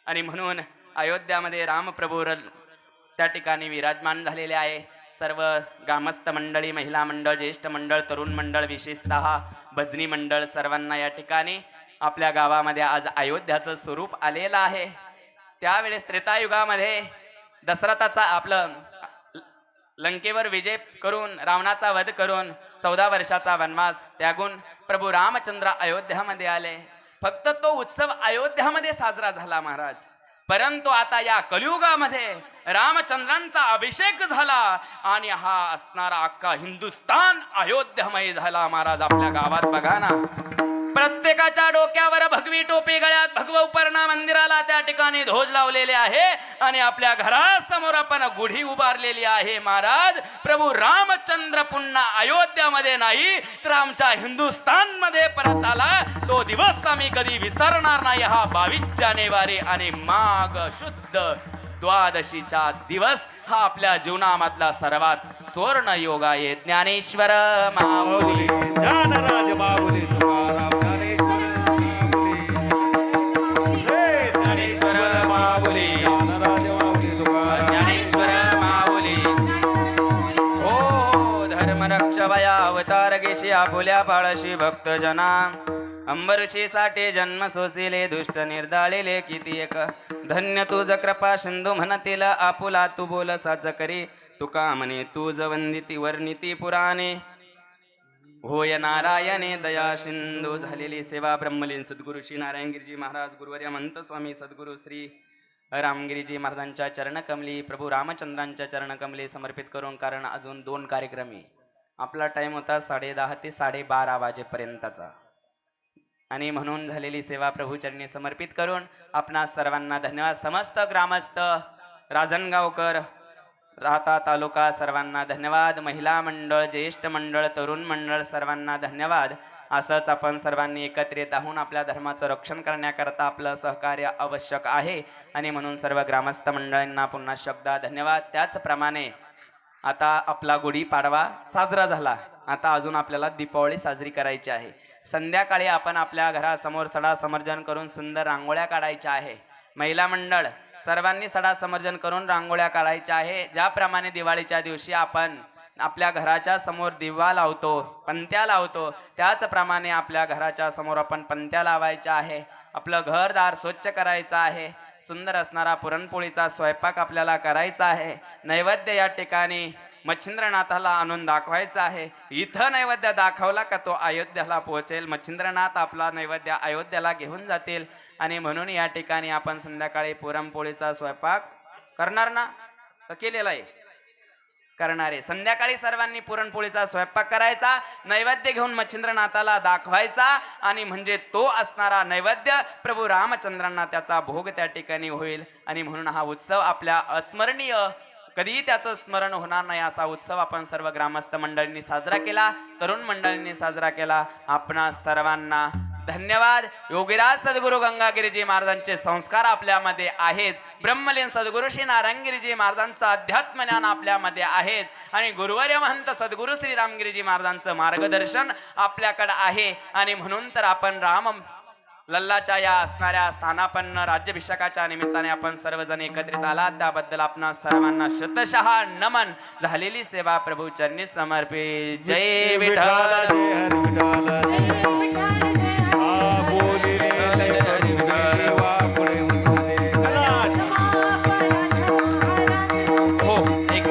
आणि म्हणून अयोध्यामध्ये रामप्रभू त्या ठिकाणी विराजमान झालेले आहे. सर्व ग्रामस्थ मंडळी, महिला मंडळ, ज्येष्ठ मंडळ, तरुण मंडळ, विशेषतः भजनी मंडळ, सर्वांना या ठिकाणी आपल्या गावामध्ये आज अयोध्याचं स्वरूप आलेलं आहे. त्यावेळेस त्रेतायुगामध्ये दशरथाचा आपलं लंकेवर विजय करून, रावणाचा वध करून 14 वर्षाचा वनवास त्यागून प्रभू रामचंद्र अयोध्यामध्ये आले. फक्त तो उत्सव अयोध्यामध्ये साजरा झाला महाराज. परंतु आता या कलियुगामध्ये रामचंद्रांचा अभिषेक झाला आणि हा असणारा अख्खा हिंदुस्तान अयोध्यामय झाला महाराज. आपल्या गावात बघा ना, प्रत्येकाच्या डोक्यावर भगवी टोपी, गळ्यात भगव उपरणा, मंदिराला त्या ठिकाणी ध्वज लावलेले आहे आणि आपल्या घरासमोर आपण गुढी उभारलेली आहे महाराज. प्रभू रामचंद्र पुन्हा अयोध्यामध्ये नाही तर आमच्या हिंदुस्थानमध्ये परत आला. तो दिवस आम्ही कधी विसरणार नाही. हा 22 जानेवारी आणि माघ शुद्ध द्वादशीचा दिवस हा आपल्या जीवनामधला सर्वात सुवर्ण योग आहे. ज्ञानेश्वर माऊली, ज्ञानराज माऊली तुकाराम, ज्ञानेश्वर माऊली, ज्ञानराज माऊली तुकाराम, ज्ञानेश्वर माऊली. हो धर्मरक्षवया अवतार गेशी आपुल्या पाळशी भक्तजना, अंबऋषीसाठी जन्म सोसिले दुष्ट निर्दाळिले किती एक. धन्य तुझ कृपा सिंधू म्हणतील आपुला तू बोल साच करी, तुका म्हणे तुझ वंदिती वर्णिती पुराणे. होय नारायणे दया सिंधू झालेली सेवा ब्रह्मलीन सद्गुरू श्री नारायणगिरीजी महाराज गुरुवर्य महंत स्वामी सद्गुरू श्री रामगिरीजी महाराजांच्या चरणकमली प्रभू रामचंद्रांच्या चरणकमली समर्पित करून, कारण अजून 2 कार्यक्रम आहे. आपला टाइम होता 10:30 ते 12:30 वाजेपर्यंतचा, आणि म्हणून झालेली सेवा प्रभूचरणी समर्पित करून आपणा सर्वांना धन्यवाद. समस्त ग्रामस्थ, राजनगावकर, राहता तालुका सर्वांना धन्यवाद. महिला मंडळ, ज्येष्ठ मंडळ, तरुण मंडळ सर्वांना धन्यवाद. असंच आपण सर्वांनी एकत्रित राहून आपल्या धर्माचं रक्षण करण्याकरता आपलं सहकार्य आवश्यक आहे, आणि म्हणून सर्व ग्रामस्थ मंडळींना पुन्हा शब्द धन्यवाद. त्याचप्रमाणे आता आपला गुढीपाडवा साजरा झाला, आता अजून आपल्याला दीपावली साजरी करायची आहे. संध्याकाळी आपण आपल्या घरासमोर सडा समर्जन करून सुंदर रांगोळ्या काढायच्या आहे. महिला मंडळ सर्वांनी सडा समर्जन करून रांगोळ्या काढायच्या आहे. ज्याप्रमाणे दिवाळीच्या दिवशी आपण आपल्या घराच्या समोर दिवा लावतो, पंत्या लावतो, त्याचप्रमाणे आपल्या घराच्या समोर आपण पंत्या लावायच्या आहे. आपलं घरदार स्वच्छ करायचं आहे. सुंदर असणारा पुरणपोळीचा स्वयंपाक आपल्याला करायचा आहे. नैवेद्य या ठिकाणी मच्छिंद्रनाथाला आणून दाखवायचा आहे. इथं नैवेद्य दाखवला का तो अयोध्याला पोहोचेल. मच्छिंद्रनाथ आपला नैवेद्य अयोध्याला घेऊन जातील, आणि म्हणून या ठिकाणी आपण संध्याकाळी पुरणपोळीचा स्वयंपाक करणार ना, का केलेला आहे? करणारे. संध्याकाळी सर्वांनी पुरणपोळीचा स्वयंपाक करायचा, नैवेद्य घेऊन मच्छिंद्रनाथाला दाखवायचा, आणि म्हणजे तो असणारा नैवेद्य प्रभू रामचंद्रांना त्याचा भोग त्या ठिकाणी होईल. आणि म्हणून हा उत्सव आपल्या अस्मरणीय, कधीही त्याचं स्मरण होणार नाही असा उत्सव आपण सर्व ग्रामस्थ मंडळींनी साजरा केला, तरुण मंडळींनी साजरा केला. आपणा सर्वांना धन्यवाद. योगीराज सद्गुरू गंगागिरीजी महाराजांचे संस्कार आपल्यामध्ये आहेत. ब्रह्मलीन सद्गुरू श्री नारायणगिरीजी महाराजांचं अध्यात्म ज्ञान आपल्यामध्ये आहेत, आणि गुरुवर्य महंत सद्गुरू श्री रामगिरीजी महाराजांचं मार्गदर्शन आपल्याकडे आहे. आणि म्हणून तर आपण राम लल्लाच्या या असणाऱ्या स्थानापन्न राज्याभिषेकाच्या निमित्ताने आपण सर्वजण एकत्रित आलात, त्याबद्दल आपणा सर्वांना शतशः नमन. झालेली सेवा प्रभू चरणी समर्पित. जय विठ्ठल. जय हरी विठ्ठल. बोलिले सेवा पुढे हो, एक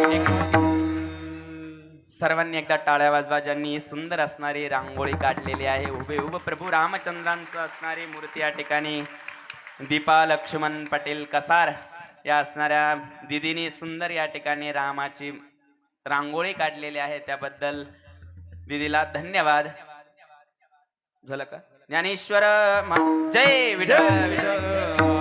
सर्वांनी एकदा टाळ्या वाजवा, ज्यांनी सुंदर असणारी रांगोळी काढलेली आहे. उभे उभे प्रभू रामचंद्रांचं असणारी मूर्ती या ठिकाणी दीपा लक्ष्मण पटेल कसार या असणाऱ्या दिदीनी सुंदर या ठिकाणी रामाची रांगोळी काढलेली आहे. त्याबद्दल दिदीला धन्यवाद. झालं का? ज्ञानेश्वर जय विठ्ठल.